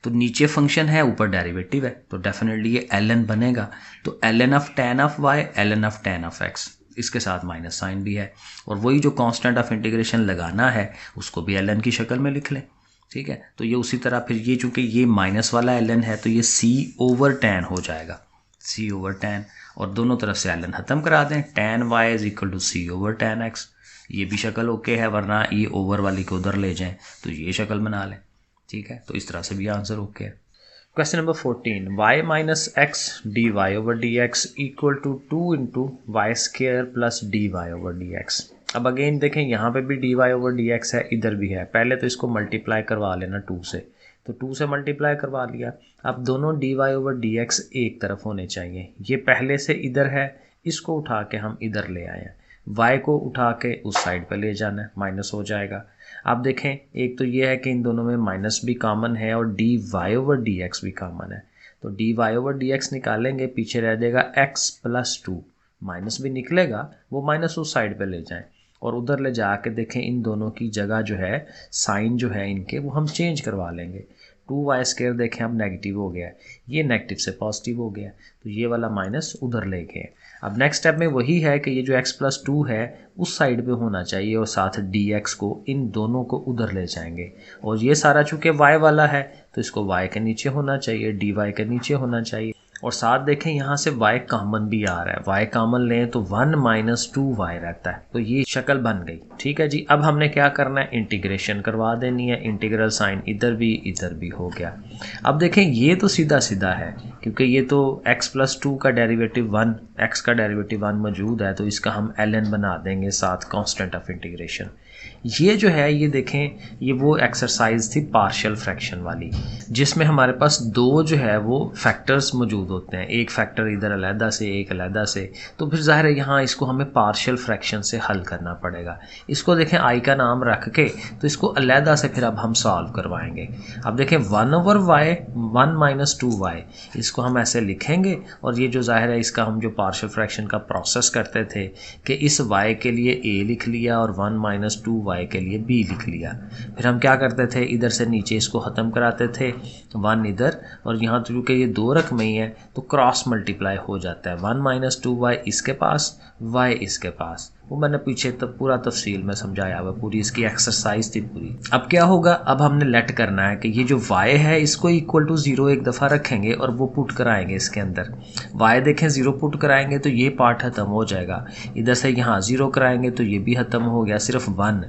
तो नीचे फंक्शन है, ऊपर डेरिवेटिव है, तो डेफिनेटली ये ln बनेगा। तो ln of tan of y, ln of tan of x, इसके साथ माइनस साइन भी है। और वही जो कांस्टेंट ऑफ इंटीग्रेशन लगाना है उसको भी ln की शक्ल में लिख लें। ठीक है, तो ये उसी तरह फिर ये चूंकि ये माइनस वाला ln है, तो ये c/tan हो जाएगा, c/tan, और दोनों तरफ से ln खत्म करा दें। tan y is equal to c/tan x, ये भी शक्ल ओके है, वरना ये ओवर वाली को उधर ले जाएं तो ये शक्ल बना लें। ठीक है, तो इस तरह से भी आंसर ओके है। Question number 14, y minus x D Y over D x equal to 2 into y square plus d Y over D x. अब अगेन देखें यहाँ पे भी d Y over D x है, इधर भी है। पहले तो इसको मल्टीप्लाई करवा लेना 2 से, तो 2 से मल्टीप्लाई करवा लिया। अब दोनों d Y over D x एक तरफ होने चाहिए। ये पहले से इधर है, इसको उठा के हम इधर ले आए हैं, y को उठा के उस साइड पे ले जाना है, माइनस हो जाएगा। आप देखें एक तो ये है कि इन दोनों में माइनस भी कॉमन है और D Y over D x भी कॉमन है। तो D Y over D x निकालेंगे, पीछे रह जाएगा x प्लस 2, माइनस भी निकलेगा, वो माइनस उस साइड पे ले जाएं और उधर ले जाके देखें इन दोनों की जगह जो है साइन जो है इनके वो हम चेंज करवा लेंगे। 2y स्क्वायर देखें अब नेगेटिव हो गया है, ये नेगेटिव से पॉजिटिव हो गया, तो ये वाला माइनस उधर ले गए। अब नेक्स्ट स्टेप में वही है कि ये जो x प्लस 2 है उस साइड पे होना चाहिए और साथ dx को, इन दोनों को उधर ले जाएंगे। और ये सारा चूँकि y वाला है तो इसको y के नीचे होना चाहिए, dy के नीचे होना चाहिए। और साथ देखें यहाँ से y कॉमन भी आ रहा है, y कॉमन लें तो 1 माइनस 2y रहता है, तो ये शक्ल बन गई। ठीक है जी, अब हमने क्या करना है, इंटीग्रेशन करवा देनी है। इंटीग्रल साइन इधर भी हो गया। अब देखें ये तो सीधा सीधा है, क्योंकि ये तो x प्लस 2 का डेरिवेटिव 1, x का डेरिवेटिव 1 मौजूद है, तो इसका हम ln बना देंगे साथ कांस्टेंट ऑफ इंटीग्रेशन। ये जो है ये देखें, ये वो एक्सरसाइज थी पार्शियल फ्रैक्शन वाली, जिसमें हमारे पास दो जो है वो फैक्टर्स मौजूद होते हैं, एक फैक्टर इधर अलहदा से एक अलहदा से। तो फिर ज़ाहिर है यहाँ इसको हमें पार्शियल फ्रैक्शन से हल करना पड़ेगा। इसको देखें आई का नाम रख के, तो इसको अलहदा से फिर अब हम सॉल्व करवाएंगे। अब देखें 1 ओवर वाई 1 माइनस 2y, इसको हम ऐसे लिखेंगे। और ये जो ज़ाहिर है इसका हम जो पार्शियल फ्रैक्शन का प्रोसेस करते थे कि इस y के लिए a लिख लिया और 1 माइनस 2y के लिए b लिख लिया। फिर हम क्या करते थे, इधर से नीचे इसको ख़त्म कराते थे, 1 इधर, और यहाँ क्योंकि ये दो रकम ही है तो क्रॉस मल्टीप्लाई हो जाता है, 1 माइनस 2y इसके पास, y इसके पास। वो मैंने पीछे तब पूरा तफसील में समझाया हुआ, पूरी इसकी एक्सरसाइज थी पूरी। अब क्या होगा, अब हमने लेट करना है कि ये जो y है इसको इक्वल टू 0 एक दफ़ा रखेंगे और वो पुट कराएंगे इसके अंदर। y देखें 0 पुट कराएंगे तो ये पार्ट ख़त्म हो जाएगा, इधर से यहाँ 0 कराएंगे तो ये भी ख़त्म हो गया, सिर्फ 1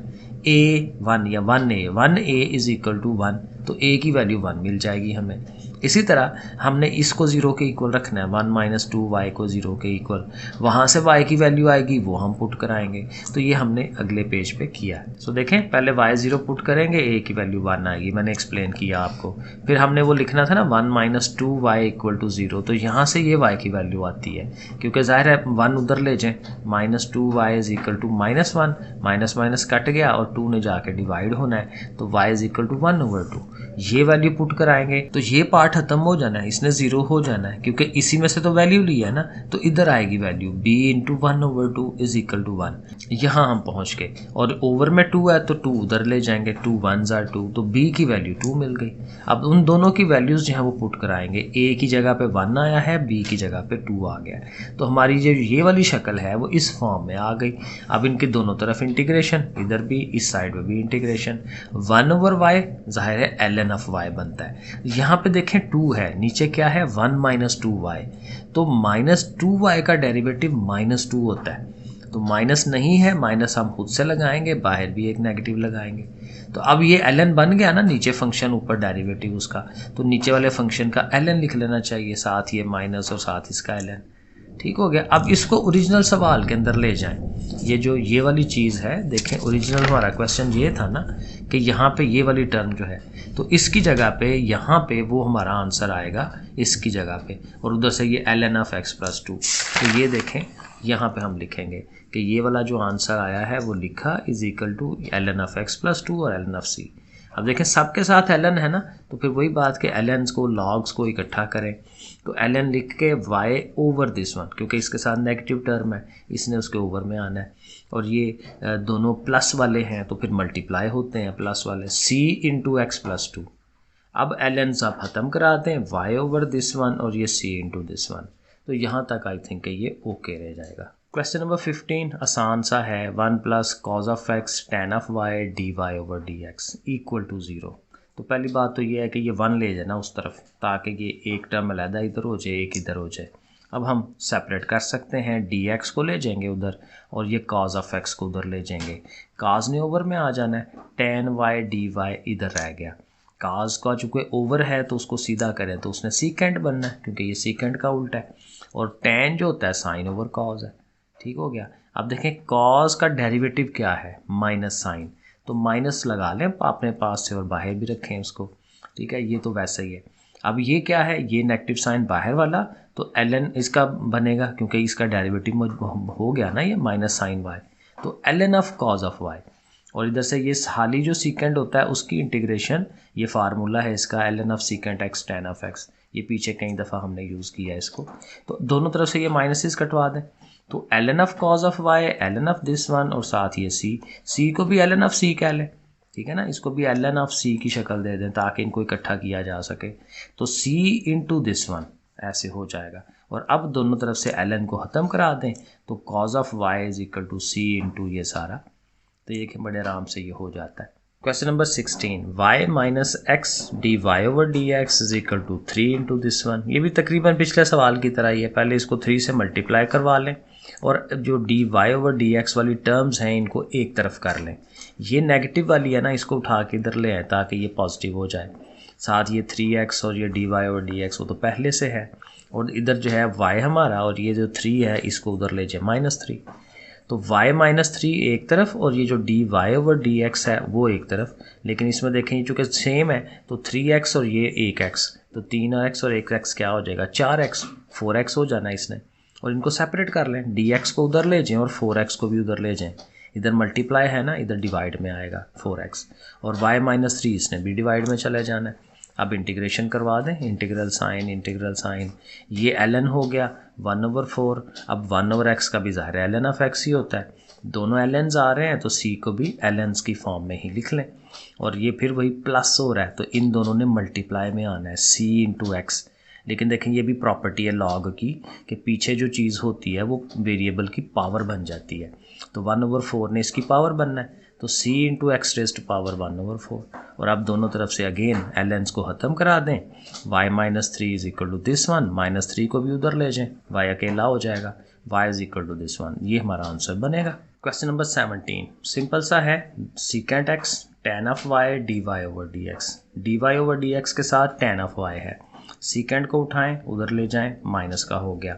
a 1 या 1a इज़ इक्वल टू 1, तो a की वैल्यू 1 मिल जाएगी हमें। इसी तरह हमने इसको 0 के इक्वल रखना है, 1 माइनस 2y को 0 के इक्वल, वहाँ से y की वैल्यू आएगी वो हम पुट कराएंगे। तो ये हमने अगले पेज पे किया है। सो देखें पहले y 0 पुट करेंगे, a की वैल्यू 1 आएगी, मैंने एक्सप्लेन किया आपको। फिर हमने वो लिखना था ना 1 माइनस 2y इक्वल टू 0, तो यहाँ से ये y की वैल्यू आती है, क्योंकि ज़ाहिर है 1 उधर ले जाएँ, minus 2y is equal to minus 1, minus minus cut गया और 2 ने जाके डिवाइड होना है, तो y is equal to 1 over 2, ये वैल्यू पुट कराएंगे। तो ये पार्ट पार्ट खत्म हो जाना है, इसने 0 हो जाना है क्योंकि इसी में से तो वैल्यू ली है ना, तो इधर आएगी value b into 1/2 is equal to 1। यहाँ हम पहुँच गए और ओवर में 2 है तो 2 उधर ले जाएंगे, 2 1s are 2, तो b की वैल्यू 2 मिल गई। अब उन दोनों की वैल्यूज़ जो है वो पुट कराएंगे, a की जगह पे 1 आया है, b की जगह पे 2 आ गया, तो हमारी जो ये वाली शक्ल है वो इस फॉर्म में आ गई। अब इनके दोनों तरफ इंटीग्रेशन, इधर भी इस साइड में भी इंटीग्रेशन, 1/y जाहिर है ln ऑफ y बनता है। यहाँ पे देखें 2 है, नीचे क्या है 1 - 2y, तो -2y का डेरिवेटिव -2 होता है, तो माइनस नहीं है, माइनस हम खुद से लगाएंगे, बाहर भी एक नेगेटिव लगाएंगे। तो अब ये ln बन गया ना, नीचे फंक्शन ऊपर डेरिवेटिव उसका, तो नीचे वाले फंक्शन का ln लिख लेना चाहिए, साथ ये माइनस और साथ इसका ln। ठीक हो गया। अब इसको ओरिजिनल सवाल के अंदर ले जाएं। ये वाली चीज़ है, देखें ओरिजिनल हमारा क्वेश्चन ये था ना कि यहाँ पे ये वाली टर्म जो है, तो इसकी जगह पे यहाँ पे वो हमारा आंसर आएगा इसकी जगह पे, और उधर से ये ln ऑफ x + 2। तो ये देखें यहाँ पे हम लिखेंगे कि ये वाला जो आंसर आया है वो लिखा is equal to ln of x + 2 और ln ऑफ c। अब देखें सबके साथ ln है ना, तो फिर वही बात कि ln's को लॉग्स को इकट्ठा करें, तो ln लिख के y ओवर दिस वन, क्योंकि इसके साथ नेगेटिव टर्म है, इसने उसके ओवर में आना है, और ये दोनों प्लस वाले हैं तो फिर मल्टीप्लाई होते हैं प्लस वाले, c इंटू x + 2। अब ln's आप ख़त्म कराते हैं, y ओवर दिस वन और ये c इंटू दिस वन, तो यहाँ तक आई थिंक ये ओके रह जाएगा। क्वेश्चन नंबर 15 आसान सा है, 1 + cos of x tan of y dy over dx equal to 0। तो पहली बात तो ये है कि ये 1 ले जाए ना उस तरफ, ताकि ये एक टर्म अलहदा इधर हो जाए, एक इधर हो जाए। अब हम सेपरेट कर सकते हैं, dx को ले जाएंगे उधर और ये cos ऑफ x को उधर ले जाएंगे, cos ने ओवर में आ जाना है, tan y dy इधर रह गया। cos का चूँकि ओवर है तो उसको सीधा करें तो उसने सीकेंट बनना है, क्योंकि ये सीकेंट का उल्टा है, और tan जो होता है साइन ओवर cos है। ठीक हो गया। अब देखें cos का डेरिवेटिव क्या है, माइनस साइन, तो माइनस लगा लें अपने पास से और बाहर भी रखें उसको। ठीक है, ये तो वैसा ही है। अब ये क्या है, ये नेगेटिव साइन बाहर वाला, तो ln इसका बनेगा क्योंकि इसका डेरिवेटिव हो गया ना ये माइनस साइन y, तो ln of cos of y, और इधर से ये हाली जो सीकेंट होता है उसकी इंटीग्रेशन, ये फार्मूला है इसका ln of secant x tan of x, ये पीछे कई दफ़ा हमने यूज़ किया है इसको, तो दोनों तरफ से ये माइनसेस कटवा दें, तो ln of cos of y ln of this one और साथ ये c को भी ln ऑफ c कह लें। ठीक है ना, इसको भी ln ऑफ c की शक्ल दे दें ताकि इनको इकट्ठा किया जा सके, तो c इंटू दिस वन ऐसे हो जाएगा, और अब दोनों तरफ से ln को ख़त्म करा दें, तो cos of y is equal to c into ये सारा, तो ये कि बड़े आराम से ये हो जाता है। Question number 16, y - x dy over dx is equal to 3 into this one. ये भी तकरीबन पिछले सवाल की तरह ही है, पहले इसको 3 से मल्टीप्लाई करवा लें और जो dy ओवर dx वाली टर्म्स हैं इनको एक तरफ कर लें, ये नेगेटिव वाली है ना, इसको उठा के इधर ले आए ताकि ये पॉजिटिव हो जाए, साथ ये 3x और ये dy ओवर dx वो तो पहले से है, और इधर जो है y हमारा और ये जो 3 है इसको उधर ले जाए -3, तो y - 3 एक तरफ और ये जो dy ओवर dx है वो एक तरफ, लेकिन इसमें देखें चूँकि सेम है तो 3x और ये 1x, तो 3x और 1x क्या हो जाएगा 4x, 4x हो जाना इसने, और इनको सेपरेट कर लें, dx को उधर ले जाएं और 4x को भी उधर ले जाएं, इधर मल्टीप्लाई है ना, इधर डिवाइड में आएगा 4x, और y - 3 इसने भी डिवाइड में चले जाना है। अब इंटीग्रेशन करवा दें, इंटीग्रल साइन, ये ln हो गया 1/4, अब 1/x का भी ज़ाहिर ln ऑफ x ही होता है, दोनों ln's आ रहे हैं तो c को भी ln's की फॉर्म में ही लिख लें, और ये फिर वही प्लस हो रहा है तो इन दोनों ने मल्टीप्लाई में आना है c इंटू x। लेकिन देखें ये भी प्रॉपर्टी है लॉग की कि पीछे जो चीज़ होती है वो वेरिएबल की पावर बन जाती है, तो 1/4 ने इसकी पावर बनना है, तो c into x raise to power 1/4, और अब दोनों तरफ से अगेन ln's को ख़त्म करा दें, y - 3 is equal to this one, -3 को भी उधर ले जाएं, y अकेला हो जाएगा, y is equal to this one, ये हमारा आंसर बनेगा। क्वेश्चन नंबर 17 सिंपल सा है, secant x tan of y dy over dx के साथ tan ऑफ y है, सीकेंट को उठाएं उधर ले जाएं, माइनस का हो गया,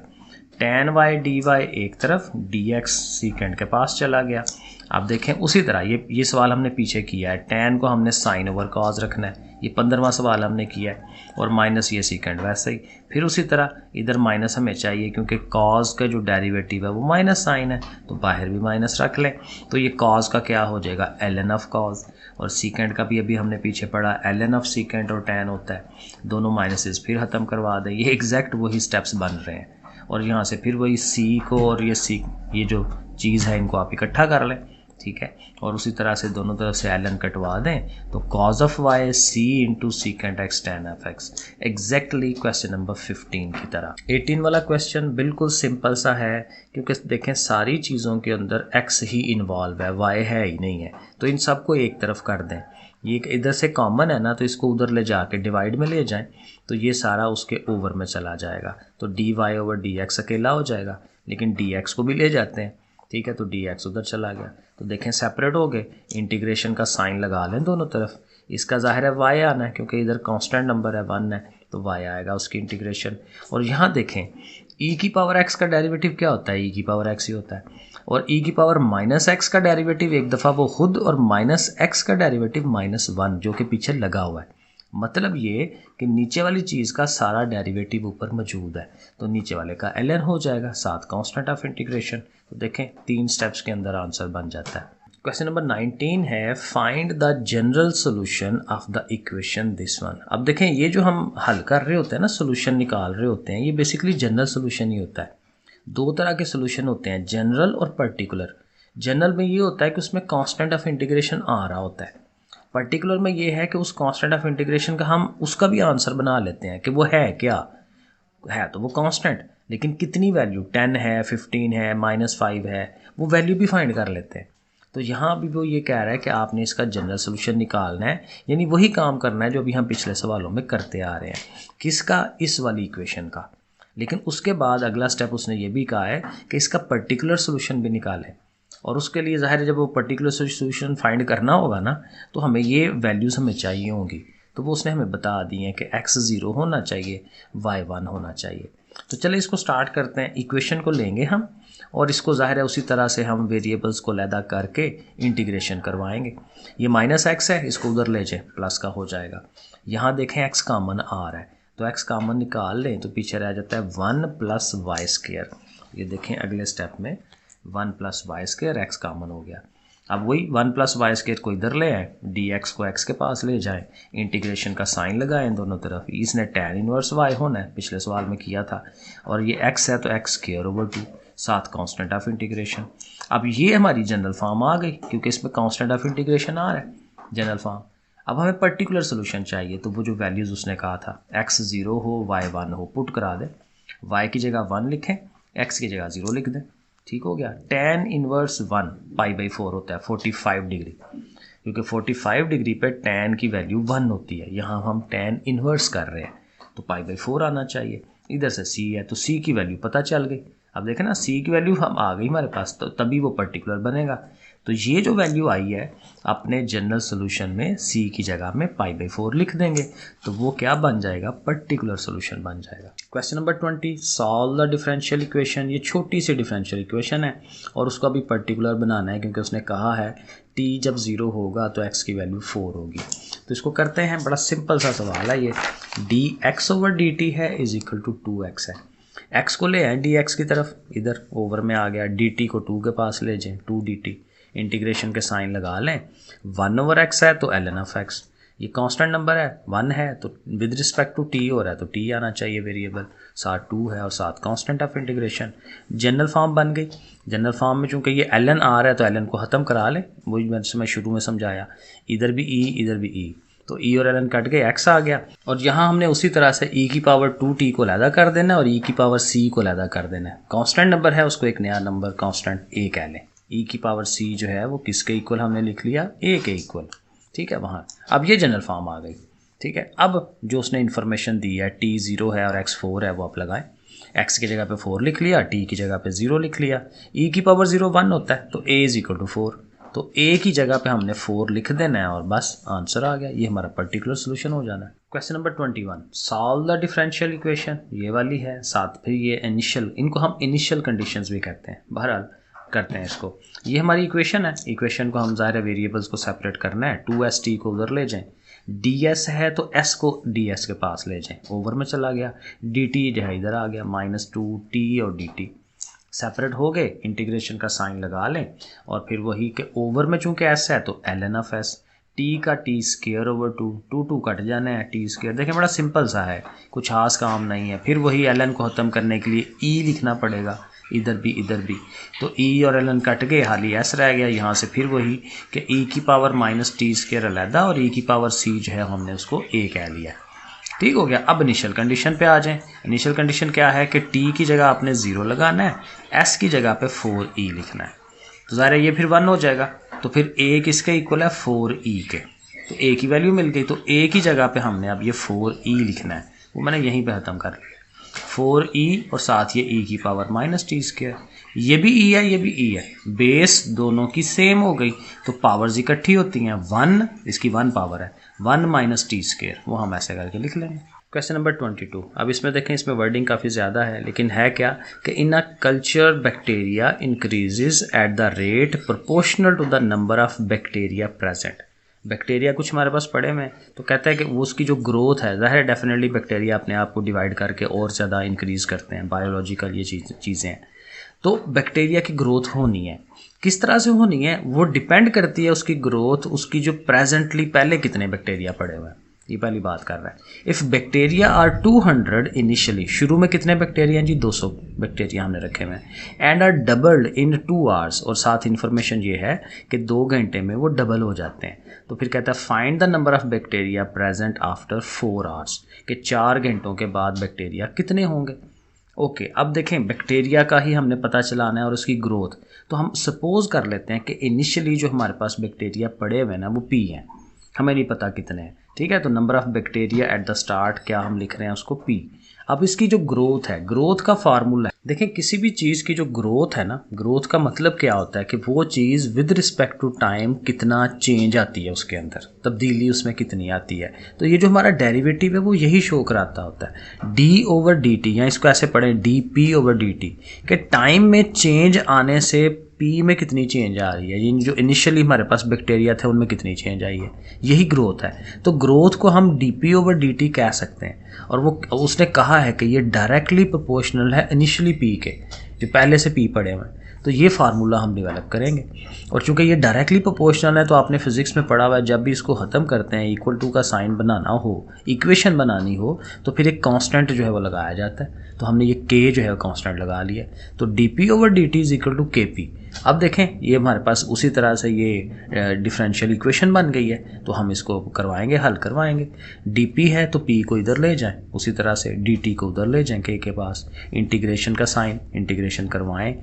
tan y dy एक तरफ, dx सीकेंड के पास चला गया। आप देखें उसी तरह ये सवाल हमने पीछे किया है, tan को हमने साइन ओवर कॉज रखना है, ये 15वां सवाल हमने किया है, और माइनस ये सीकेंड वैसे ही। फिर उसी तरह इधर माइनस हमें चाहिए क्योंकि कॉज का जो डेरिवेटिव है वो माइनस साइन है, तो बाहर भी माइनस रख लें। तो ये कॉज का क्या हो जाएगा, ln ऑफ कॉज, और सीकेंड का भी अभी हमने पीछे पढ़ा ln ऑफ सीकेंड और tan होता है, दोनों माइनसेस फिर ख़त्म करवा दें। ये एग्जैक्ट वही स्टेप्स बन रहे हैं, और यहाँ से फिर वही सी को और ये जो चीज़ है इनको आप इकट्ठा कर लें, ठीक है, और उसी तरह से दोनों तरफ से ln कटवा दें, तो cos of y c into secant x tan of x, exactly question number 15 की तरह। 18 वाला क्वेश्चन बिल्कुल सिंपल सा है, क्योंकि देखें सारी चीज़ों के अंदर x ही इन्वॉल्व है, y है ही नहीं है, तो इन सबको एक तरफ कर दें। ये इधर से कॉमन है ना, तो इसको उधर ले जाके डिवाइड में ले जाएं, तो ये सारा उसके ओवर में चला जाएगा, तो dy ओवर dx अकेला हो जाएगा, लेकिन dx को भी ले जाते हैं, ठीक है, तो dx उधर चला गया, तो देखें सेपरेट हो गए। इंटीग्रेशन का साइन लगा लें दोनों तरफ, इसका जाहिर है y आना है क्योंकि इधर कांस्टेंट नंबर है 1 है, तो y आएगा उसकी इंटीग्रेशन। और यहाँ देखें e की पावर x का डेरिवेटिव क्या होता है, e की पावर x ही होता है, और e की पावर माइनस एक्स का डेरिवेटिव एक दफ़ा वो खुद, और माइनस एक्स का डेरिवेटिव -1 जो कि पीछे लगा हुआ है। मतलब ये कि नीचे वाली चीज़ का सारा डेरिवेटिव ऊपर मौजूद है, तो नीचे वाले का ln हो जाएगा, साथ कांस्टेंट ऑफ इंटीग्रेशन। तो देखें 3 स्टेप्स के अंदर आंसर बन जाता है। क्वेश्चन नंबर 19 है, find the general solution of the equation this one. अब देखें ये जो हम हल कर रहे होते हैं ना, सोल्यूशन निकाल रहे होते हैं, ये बेसिकली जनरल सोल्यूशन ही होता है। 2 तरह के सोल्यूशन होते हैं, जनरल और पर्टिकुलर। जनरल में ये होता है कि उसमें कांस्टेंट ऑफ इंटीग्रेशन आ रहा होता है, पर्टिकुलर में ये है कि उस कांस्टेंट ऑफ इंटीग्रेशन का हम उसका भी आंसर बना लेते हैं कि वो है क्या है, तो वो कांस्टेंट, लेकिन कितनी वैल्यू 10 है, 15 है, -5 है, वो वैल्यू भी फाइंड कर लेते हैं। तो यहाँ भी वो ये कह रहा है कि आपने इसका जनरल सोल्यूशन निकालना है, यानी वही काम करना है जो अभी हम पिछले सवालों में करते आ रहे हैं। किसका, इस वाली इक्वेशन का। लेकिन उसके बाद अगला स्टेप उसने ये भी कहा है कि इसका पर्टिकुलर सोल्यूशन भी निकालें, और उसके लिए ज़ाहिर है जब वो पर्टिकुलर सोल्यूशन फाइंड करना होगा ना, तो हमें ये वैल्यूज़ हमें चाहिए होंगी, तो वो उसने हमें बता दी है कि x 0 होना चाहिए, y 1 होना चाहिए। तो चलिए इसको स्टार्ट करते हैं। इक्वेशन को लेंगे हम, और इसको ज़ाहिर है उसी तरह से हम वेरिएबल्स को लैदा करके इंटीग्रेशन करवाएंगे। ये -x है, इसको उधर ले जाए, प्लस का हो जाएगा। यहाँ देखें x कॉमन आ रहा है, तो x कॉमन निकाल लें तो पीछे रह जाता है 1 + y²। ये देखें अगले स्टेप में 1 + y² x कॉमन हो गया। अब वही 1 + y² को इधर ले आए, dx को x के पास ले जाएं, इंटीग्रेशन का साइन लगाएं दोनों तरफ। इसने tan इनवर्स y होना है, पिछले सवाल में किया था, और ये x है तो x²/2, साथ कांस्टेंट ऑफ इंटीग्रेशन। अब ये हमारी जनरल फॉर्म आ गई क्योंकि इसमें कांस्टेंट ऑफ इंटीग्रेशन आ रहा है, जनरल फॉर्म। अब हमें पर्टिकुलर सोल्यूशन चाहिए, तो वो जो वैल्यूज़ उसने कहा था x 0 हो, y 1 हो, पुट करा दें। y की जगह 1 लिखें, x की जगह 0 लिख दें, ठीक हो गया। tan इनवर्स 1 π/4 होता है 45 डिग्री, क्योंकि 45 डिग्री पे tan की वैल्यू 1 होती है। यहाँ हम tan इनवर्स कर रहे हैं, तो π/4 आना चाहिए। इधर से c है तो c की वैल्यू पता चल गई। अब देखें ना, c की वैल्यू हम आ गई हमारे पास, तो तभी वो पर्टिकुलर बनेगा। तो ये जो वैल्यू आई है अपने जनरल सोल्यूशन में c की जगह में π/4 लिख देंगे, तो वो क्या बन जाएगा, पर्टिकुलर सोल्यूशन बन जाएगा। Question number 20, solve the differential equation. ये छोटी सी डिफरेंशियल इक्वेशन है और उसको अभी पर्टिकुलर बनाना है, क्योंकि उसने कहा है t जब 0 होगा तो x की वैल्यू 4 होगी। तो इसको करते हैं, बड़ा सिंपल सा सवाल है ये। dx/dt है = 2x है। x को ले आए dx की तरफ, इधर ओवर में आ गया, dt को 2 के पास ले जाएं, 2dt, इंटीग्रेशन के साइन लगा लें। 1/x है तो ln ऑफ x, ये कांस्टेंट नंबर है, 1 है तो विद रिस्पेक्ट टू t हो रहा है तो t आना चाहिए वेरिएबल, साथ 2 है और साथ constant of integration. General form बन गई। जनरल फॉर्म में चूंकि ये ln आ रहा है तो ln को ख़त्म करा लें, वही मैं शुरू में समझाया, इधर भी e इधर भी e, तो e और ln कट गए, x आ गया। और यहाँ हमने उसी तरह से e की पावर 2t को लैदा कर देना है और e की पावर c को लैदा कर देना है। कांस्टेंट नंबर है, उसको एक नया नंबर कांस्टेंट a कह लें। e की पावर c जो है वो किसके इक्वल हमने लिख लिया, a के इक्वल, ठीक है वहाँ। अब ये जनरल फॉर्म आ गई, ठीक है। अब जो उसने इन्फॉर्मेशन दी है t 0 है और x 4 है, वो आप लगाएं। x की जगह पे 4 लिख लिया, t की जगह पे 0 लिख लिया। e की पावर 0 1 होता है तो a = 4, तो a की जगह पे हमने 4 लिख देना है और बस आंसर आ गया। ये हमारा पर्टिकुलर सोल्यूशन हो जाना है। Question number 21, solve the differential equation, ये वाली है। साथ फिर ये इनिशियल, इनको हम इनिशियल कंडीशंस भी कहते हैं। बहरहाल करते हैं इसको। ये हमारी इक्वेशन है। इक्वेशन को हम ज़ाहिर है वेरिएबल्स को सेपरेट करना है। 2st को उधर ले जाएं, ds है तो s को ds के पास ले जाएं, ओवर में चला गया। dt जो है इधर आ गया, -2t और dt सेपरेट हो गए। इंटीग्रेशन का साइन लगा लें और फिर वही के ओवर में चूंकि s है तो ln ऑफ s, t का t स्क्वायर ओवर 2 कट जाना है, t स्क्वायर। देखें बड़ा सिंपल सा है, कुछ खास काम नहीं है। फिर वही ln को ख़त्म करने के लिए e लिखना पड़ेगा, इधर भी इधर भी। तो e और ln कट गए, हाली s रह गया। यहाँ से फिर वही कि e की पावर -t स्क्वायर अलहदा और e की पावर c जो है हमने उसको a कह लिया। ठीक हो गया। अब इनिशियल कंडीशन पे आ जाएं। इनिशियल कंडीशन क्या है कि t की जगह आपने 0 लगाना है, s की जगह पे 4e लिखना है। तो ज़ाहिर है ये फिर 1 हो जाएगा। तो फिर a किसके इक्वल है, 4e के। तो a की वैल्यू मिल गई, तो a की जगह पे हमने अब ये 4e लिखना है, वो मैंने यहीं पे ख़त्म कर लिया। 4e और साथ ये e की पावर -t स्क्वायर। ये भी e है, ये भी e है, बेस दोनों की सेम हो गई तो पावर्स इकट्ठी होती हैं। 1 इसकी 1 पावर है, 1 -t स्क्वायर, वो हम ऐसे करके लिख लेंगे। Question number 22। अब इसमें देखें, इसमें वर्डिंग काफ़ी ज़्यादा है, लेकिन है क्या कि in a culture bacteria increases at the rate proportional to the number of bacteria present. Bacteria कुछ हमारे पास पड़े हुए हैं, तो कहता है कि वो उसकी जो ग्रोथ है, ज़ाहिर है डेफिनेटली बैक्टीरिया अपने आप को डिवाइड करके और ज़्यादा इंक्रीज़ करते हैं, बायोलॉजिकल ये चीज़ें हैं। तो बैक्टीरिया की ग्रोथ होनी है, किस तरह से होनी है वो डिपेंड करती है उसकी ग्रोथ, उसकी जो प्रेजेंटली पहले कितने बैक्टीरिया पड़े हुए हैं, ये पहली बात कर रहा है। इफ़ बैक्टीरिया आर 200 इनिशियली, शुरू में कितने बैक्टीरिया हैं जी, 200 बैक्टीरिया हमने रखे हुए हैं। And are doubled in 2 hours, और साथ इन्फॉर्मेशन ये है कि 2 घंटे में वो डबल हो जाते हैं। तो फिर कहता है find the number of bacteria present after 4 hours, कि 4 घंटों के बाद बैक्टीरिया कितने होंगे। ओके, अब देखें बैक्टीरिया का ही हमने पता चलाना है और उसकी ग्रोथ। तो हम सपोज कर लेते हैं कि इनिशियली जो हमारे पास बैक्टीरिया पड़े हुए ना वो p हैं, हमें नहीं पता कितने हैं। ठीक है, तो number of bacteria at the start क्या हम लिख रहे हैं उसको p। अब इसकी जो ग्रोथ है, ग्रोथ का फार्मूला है, देखें किसी भी चीज़ की जो ग्रोथ है ना, ग्रोथ का मतलब क्या होता है कि वो चीज़ विद रिस्पेक्ट टू टाइम कितना चेंज आती है, उसके अंदर तब्दीली उसमें कितनी आती है। तो ये जो हमारा डेरिवेटिव है वो यही शो कराता होता है, d/dt, या इसको ऐसे पढ़ें dp/dt, कि टाइम में चेंज आने से p में कितनी चेंज आ रही है, ये जो इनिशियली हमारे पास बैक्टीरिया थे उनमें कितनी चेंज आई है, यही ग्रोथ है। तो ग्रोथ को हम dp/dt कह सकते हैं। और वो उसने कहा है कि ये डायरेक्टली प्रोपोर्शनल है इनिशियली p के, जो पहले से p पड़े हुए हैं। तो ये फार्मूला हम डेवलप करेंगे। और चूंकि ये डायरेक्टली प्रोपोर्शनल है तो आपने फिजिक्स में पढ़ा हुआ है, जब भी इसको ख़त्म करते हैं, इक्वल टू का साइन बनाना हो, इक्वेशन बनानी हो, तो फिर एक कांस्टेंट जो है वो लगाया जाता है। तो हमने ये k जो है कांस्टेंट लगा लिया, तो dp/dt is equal to kp। अब देखें ये हमारे पास उसी तरह से ये डिफरेंशियल इक्वेशन बन गई है, तो हम इसको करवाएंगे, हल करवाएंगे। dp है तो p को इधर ले जाएं, उसी तरह से dt को उधर ले जाएं k के पास, इंटीग्रेशन का साइन, इंटीग्रेशन करवाएं।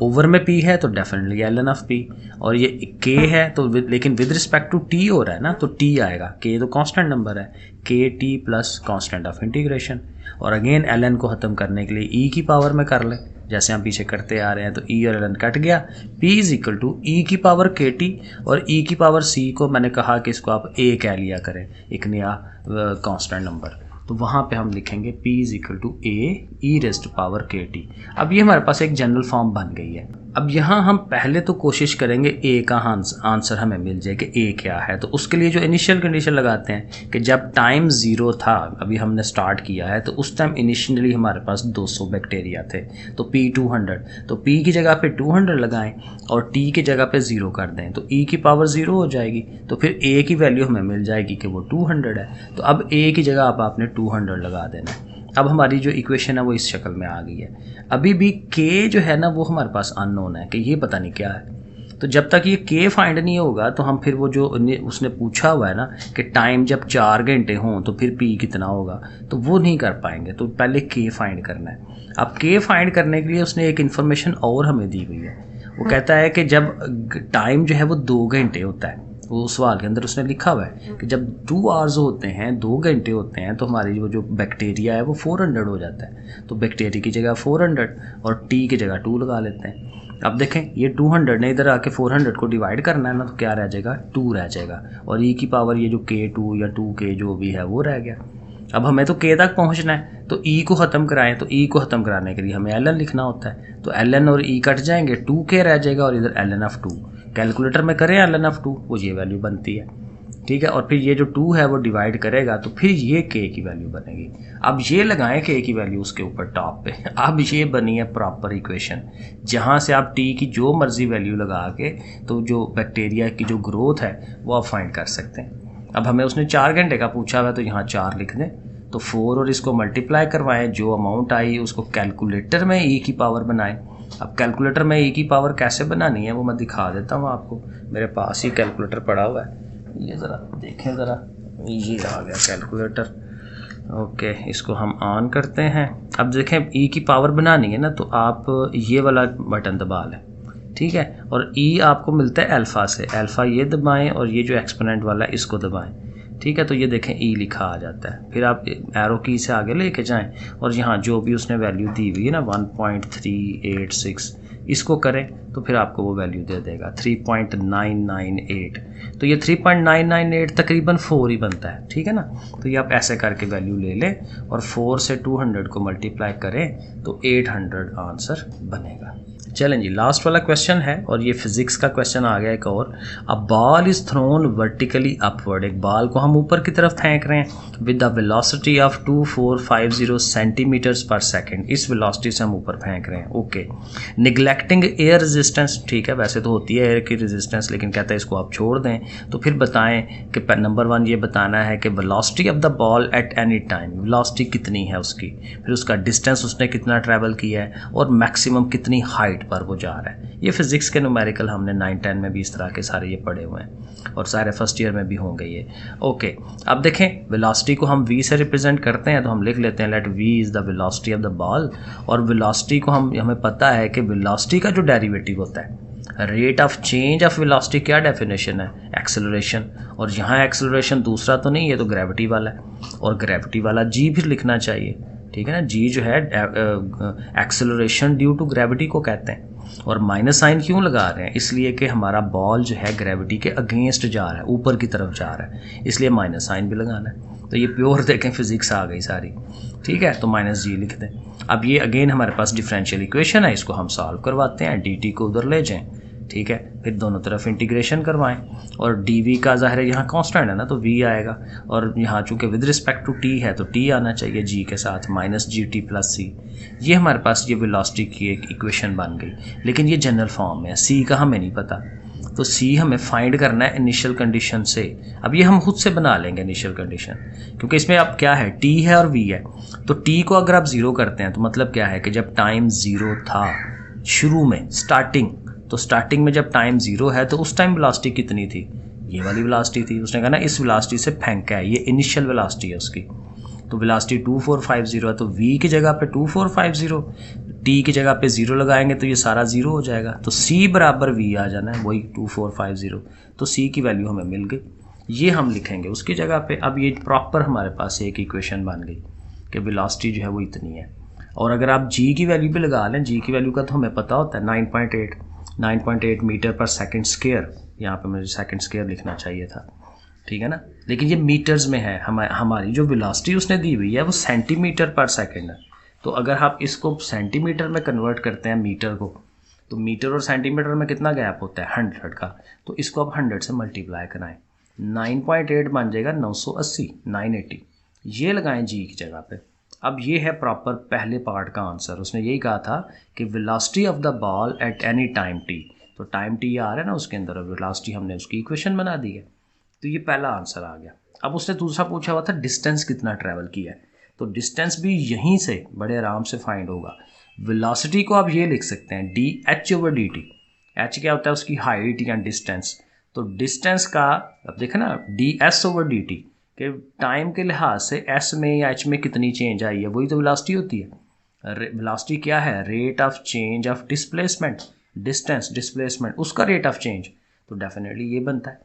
ओवर में p है तो डेफिनेटली ln ऑफ p, और ये k है तो लेकिन विद रिस्पेक्ट टू t हो रहा है ना, तो t आएगा, k तो कांस्टेंट नंबर है, kt plus constant of integration. और अगेन ln को ख़त्म करने के लिए e की पावर में कर लें, जैसे हम पीछे करते आ रहे हैं। तो e और ln कट गया, p is equal to e की पावर kt, और e की पावर c को मैंने कहा कि इसको आप a कह लिया करें, एक नया कांस्टेंट नंबर। तो वहाँ पे हम लिखेंगे p is equal to a e raise to power kt। अब ये हमारे पास एक जनरल फॉर्म बन गई है। अब यहाँ हम पहले तो कोशिश करेंगे a का आंसर हमें मिल जाए कि a क्या है। तो उसके लिए जो इनिशियल कंडीशन लगाते हैं कि जब टाइम 0 था, अभी हमने स्टार्ट किया है, तो उस टाइम इनिशियली हमारे पास 200 बैक्टीरिया थे, तो p 200, तो p की जगह पे 200 लगाएं और t की जगह पे 0 कर दें, तो e की पावर 0 हो जाएगी। तो फिर a की वैल्यू हमें मिल जाएगी कि वो 200 है। तो अब a की जगह आप आपने 200 लगा देना है। अब हमारी जो इक्वेशन है वो इस शक्ल में आ गई है। अभी भी k जो है ना वो हमारे पास अननोन है, कि ये पता नहीं क्या है। तो जब तक ये k फाइंड नहीं होगा तो हम फिर वो जो उसने पूछा हुआ है ना कि टाइम जब 4 घंटे हों तो फिर p कितना होगा, तो वो नहीं कर पाएंगे। तो पहले k फाइंड करना है। अब k फाइंड करने के लिए उसने एक इन्फॉर्मेशन और हमें दी हुई है। वो कहता है कि जब टाइम जो है वो 2 घंटे होता है, वो सवाल के अंदर उसने लिखा हुआ है कि जब 2 आवर्स होते हैं, 2 घंटे होते हैं, तो हमारी जो बैक्टीरिया है वो 400 हो जाता है। तो बैक्टीरिया की जगह 400 और टी की जगह 2 लगा लेते हैं। अब देखें ये 200 ने इधर आके 400 को डिवाइड करना है ना, तो क्या रह जाएगा, 2 रह जाएगा, और ई की पावर ये जो K2 या 2K जो भी है वो रह गया। अब हमें तो K तक पहुंचना है, तो E को ख़त्म कराएं, तो E को ख़त्म कराने के लिए हमें ln लिखना होता है। तो ln और E कट जाएंगे, 2K रह जाएगा और इधर ln ऑफ 2। कैलकुलेटर में करें ln ऑफ 2, वो ये वैल्यू बनती है, ठीक है। और फिर ये जो 2 है वो डिवाइड करेगा, तो फिर ये K की वैल्यू बनेगी। अब ये लगाएं K की वैल्यू उसके ऊपर टॉप पे। अब ये बनी है प्रॉपर इक्वेशन, जहाँ से आप T की जो मर्जी वैल्यू लगा के तो जो बैक्टीरिया की जो ग्रोथ है वो आप फाइंड कर सकते हैं। अब हमें उसने 4 घंटे का पूछा हुआ है, तो यहाँ 4 लिख दें, तो 4 और इसको मल्टीप्लाई करवाएं, जो अमाउंट आई उसको कैलकुलेटर में E की पावर बनाएं। अब कैलकुलेटर में E की पावर कैसे बनानी है वो मैं दिखा देता हूँ आपको। मेरे पास ही कैलकुलेटर पड़ा हुआ है, ये ज़रा देखें, ज़रा ये आ गया कैलकुलेटर। ओके, इसको हम ऑन करते हैं। अब देखें E की पावर बनानी है ना, तो आप ये वाला बटन दबा लें, ठीक है। और E आपको मिलता है अल्फ़ा से, अल्फ़ा ये दबाएं और ये जो एक्सपोनेंट वाला है इसको दबाएं, ठीक है। तो ये देखें E लिखा आ जाता है। फिर आप एरो की से आगे लेके जाएं और यहाँ जो भी उसने वैल्यू दी हुई है ना 1.386 इसको करें, तो फिर आपको वो वैल्यू दे देगा 3.998। तो ये 3.998 तकरीबन 4 ही बनता है, ठीक है ना। तो ये आप ऐसे करके वैल्यू ले लें और 4 से 200 को मल्टीप्लाई करें तो 800 आंसर बनेगा। चलें जी, लास्ट वाला क्वेश्चन है और ये फिजिक्स का क्वेश्चन आ गया एक और। A ball is thrown vertically upward, एक बॉल को हम ऊपर की तरफ फेंक रहे हैं with the velocity of 2450 centimeters per second. इस वेलोसिटी से हम ऊपर फेंक रहे हैं, ओके। निगलेक्टिंग एयर रेजिस्टेंस, ठीक है, वैसे तो होती है एयर की रेजिस्टेंस, लेकिन कहता है इसको आप छोड़ दें। तो फिर बताएं कि नंबर 1 ये बताना है कि velocity of the ball at any time, velocity कितनी है उसकी, फिर उसका डिस्टेंस उसने कितना ट्रैवल किया है और मैक्सिमम कितनी हाइट पर वो जा रहा है। ये फिजिक्स के न्यूमेरिकल हमने 9-10 में भी इस तरह के सारे ये पढ़े हुए हैं और सारे फर्स्ट ईयर में भी होंगे ये, ओके। अब देखें वेलोसिटी को हम v से रिप्रेजेंट करते हैं, तो हम लिख लेते हैं let v is the velocity of the ball. और वेलोसिटी को हमें पता है कि वेलोसिटी का जो डेरिवेटिव होता है rate of change of velocity, क्या डेफिनेशन है, एक्सेलरेशन। और यहाँ एक्सेलरेशन दूसरा तो नहीं, ये तो ग्रेविटी वाला है, और ग्रेविटी वाला g भी लिखना चाहिए, ठीक है ना। जी जो है एक्सेलरेशन ड्यू टू ग्रेविटी को कहते हैं। और माइनस साइन क्यों लगा रहे हैं, इसलिए कि हमारा बॉल जो है ग्रेविटी के अगेंस्ट जा रहा है, ऊपर की तरफ जा रहा है, इसलिए माइनस साइन भी लगाना है। तो ये प्योर देखें फिजिक्स आ गई सारी, ठीक है। तो -g लिख दें। अब ये अगेन हमारे पास डिफरेंशियल इक्वेशन है, इसको हम सॉल्व करवाते हैं। dt को उधर ले जाएं, ठीक है, फिर दोनों तरफ इंटीग्रेशन करवाएं और dv का ज़ाहिर है यहाँ कांस्टेंट है ना, तो v आएगा, और यहाँ चूँकि विद रिस्पेक्ट टू t है तो t आना चाहिए g के साथ, -gt + c। ये हमारे पास ये वेलोसिटी की एक इक्वेशन बन गई, लेकिन ये जनरल फॉर्म में है, c का हमें नहीं पता, तो c हमें फाइंड करना है इनिशियल कंडीशन से। अब ये हम खुद से बना लेंगे इनिशियल कंडीशन, क्योंकि इसमें अब क्या है, t है और v है। तो t को अगर आप 0 करते हैं तो मतलब क्या है कि जब टाइम 0 था शुरू में, स्टार्टिंग में जब टाइम 0 है तो उस टाइम वेलोसिटी कितनी थी, ये वाली वेलोसिटी थी। उसने कहा ना इस वेलोसिटी से फेंका है, ये इनिशियल वेलोसिटी है उसकी। तो वेलोसिटी 2450 है, तो v की जगह पे 2450, t की जगह पे 0 लगाएंगे तो ये सारा 0 हो जाएगा, तो c बराबर v आ जाना है, वही 2450। तो c की वैल्यू हमें मिल गई, ये हम लिखेंगे उसकी जगह पे। अब ये प्रॉपर हमारे पास एक इक्वेशन बन गई कि वेलोसिटी जो है वो इतनी है। और अगर आप g की वैल्यू भी लगा लें, g की वैल्यू का तो हमें पता होता है 9.8 मीटर पर सेकंड स्क्वायर, यहाँ पे मुझे सेकंड स्क्वायर लिखना चाहिए था, ठीक है ना, लेकिन ये मीटर्स में है। हमारी जो वेलोसिटी उसने दी हुई है वो सेंटीमीटर पर सेकंड है। तो अगर आप इसको सेंटीमीटर में कन्वर्ट करते हैं मीटर को, तो मीटर और सेंटीमीटर में कितना गैप होता है, 100 का। तो इसको आप 100 से मल्टीप्लाई कराएं, 9.8 बन जाएगा 980, 980, ये लगाएं जी की जगह पे। अब ये है प्रॉपर पहले पार्ट का आंसर। उसने यही कहा था कि velocity of the ball at any time t, तो टाइम t आ रहा है ना उसके अंदर, वेलोसिटी हमने उसकी इक्वेशन बना दी है, तो ये पहला आंसर आ गया। अब उसने दूसरा पूछा हुआ था डिस्टेंस कितना ट्रैवल किया है, तो डिस्टेंस भी यहीं से बड़े आराम से फाइंड होगा। वेलोसिटी को आप ये लिख सकते हैं dh/dt। h क्या होता है, उसकी हाइट या डिस्टेंस। तो डिस्टेंस का अब देखें ना ds/dt कि टाइम के लिहाज से s में या h में कितनी चेंज आई है, वही तो वेलोसिटी होती है। वेलोसिटी क्या है, rate of change of displacement, distance displacement उसका रेट ऑफ चेंज, तो डेफिनेटली ये बनता है।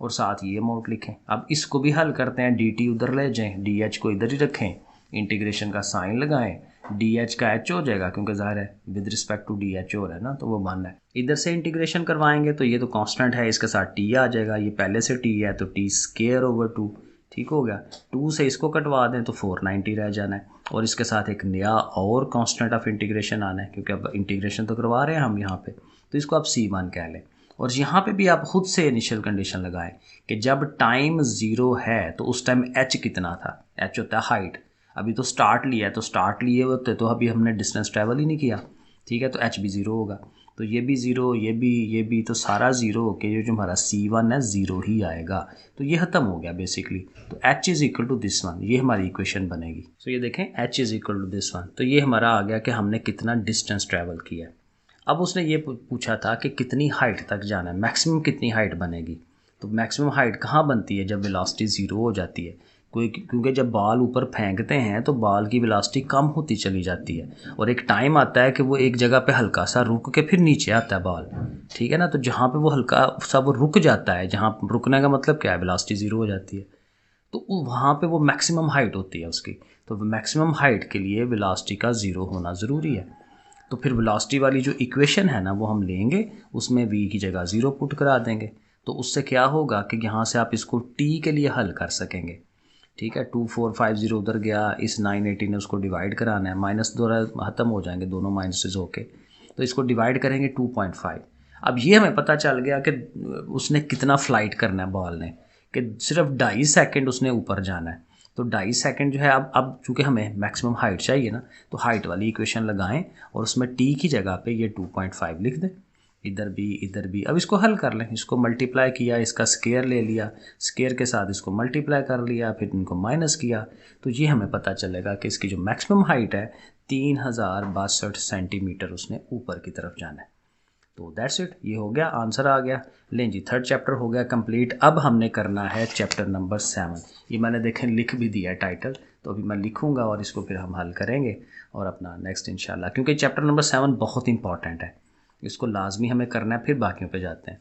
और साथ ये अमाउंट लिखें। अब इसको भी हल करते हैं, डी टी उधर ले जाएँ, डी एच को इधर ही रखें, इंटीग्रेशन का साइन लगाएं, डी एच का एच हो जाएगा क्योंकि ज़ाहिर है with respect to d h हो रहा है ना, तो वो 1 है। इधर से इंटीग्रेशन करवाएंगे तो ये तो कांस्टेंट है, इसके साथ टी आ जाएगा, ये पहले से टी है तो टी स्क्वायर ओवर 2, ठीक हो गया। 2 से इसको कटवा दें तो 490 रह जाना है, और इसके साथ एक नया और कांस्टेंट ऑफ इंटीग्रेशन आना है क्योंकि अब इंटीग्रेशन तो करवा रहे हैं हम यहाँ पे, तो इसको आप C1 कह लें। और यहाँ पे भी आप खुद से इनिशियल कंडीशन लगाएं कि जब टाइम 0 है तो उस टाइम h कितना था, h होता है हाइट। अभी तो स्टार्ट लिया है, तो स्टार्ट लिए होते तो अभी हमने डिस्टेंस ट्रैवल ही नहीं किया, ठीक है, तो h भी 0 होगा, तो ये भी 0, ये भी तो सारा 0 होके जो हमारा C1 है 0 ही आएगा, तो ये ख़त्म हो गया बेसिकली। तो h is equal to this one, ये हमारी इक्वेशन बनेगी। तो ये देखें h is equal to this one, तो ये हमारा आ गया कि हमने कितना डिस्टेंस ट्रैवल किया। अब उसने ये पूछा था कि कितनी हाइट तक जाना है, मैक्सिमम कितनी हाइट बनेगी। तो मैक्सिमम हाइट कहाँ बनती है, जब वेलोसिटी 0 हो जाती है, क्योंकि जब बाल ऊपर फेंकते हैं तो बाल की वेलोसिटी कम होती चली जाती है, और एक टाइम आता है कि वो एक जगह पे हल्का सा रुक के फिर नीचे आता है बाल, ठीक है ना। तो जहाँ पे वो हल्का सा वो रुक जाता है, जहाँ रुकने का मतलब क्या है, वेलोसिटी 0 हो जाती है, तो वहाँ पे वो मैक्सिमम हाइट होती है उसकी। तो मैक्सिमम हाइट के लिए वेलोसिटी का 0 होना ज़रूरी है। तो फिर वेलोसिटी वाली जो इक्वेशन है ना वो हम लेंगे, उसमें v की जगह 0 पुट करा देंगे, तो उससे क्या होगा कि यहाँ से आप इसको t के लिए हल कर सकेंगे, ठीक है। 2450 उधर गया, इस 980 ने उसको डिवाइड कराना है, माइनस द्वारा ख़त्म हो जाएंगे दोनों माइनसेस होके, तो इसको डिवाइड करेंगे 2.5। अब ये हमें पता चल गया कि उसने कितना फ़्लाइट करना है बॉल ने, कि सिर्फ 2.5 सेकेंड उसने ऊपर जाना है। तो 2.5 सेकेंड जो है, अब चूँकि हमें मैक्सिमम हाइट चाहिए ना, तो हाइट वाली इक्वेशन लगाएं और उसमें t की जगह पे ये 2.5 लिख दें, इधर भी। अब इसको हल कर लें, इसको मल्टीप्लाई किया, इसका स्केयर ले लिया, स्केयर के साथ इसको मल्टीप्लाई कर लिया, फिर इनको माइनस किया, तो ये हमें पता चलेगा कि इसकी जो मैक्सिमम हाइट है 3062 सेंटीमीटर उसने ऊपर की तरफ जाना है। तो दैट्स इट, ये हो गया, आंसर आ गया। लें जी, 3rd चैप्टर हो गया कंप्लीट। अब हमने करना है चैप्टर नंबर 7। ये मैंने देखें लिख भी दिया है टाइटल, तो अभी मैं लिखूंगा और इसको फिर हम हल करेंगे और अपना नेक्स्ट इंशाल्लाह, क्योंकि चैप्टर नंबर 7 बहुत इंपॉर्टेंट है, इसको लाजमी हमें करना है, फिर बाकियों पे जाते हैं।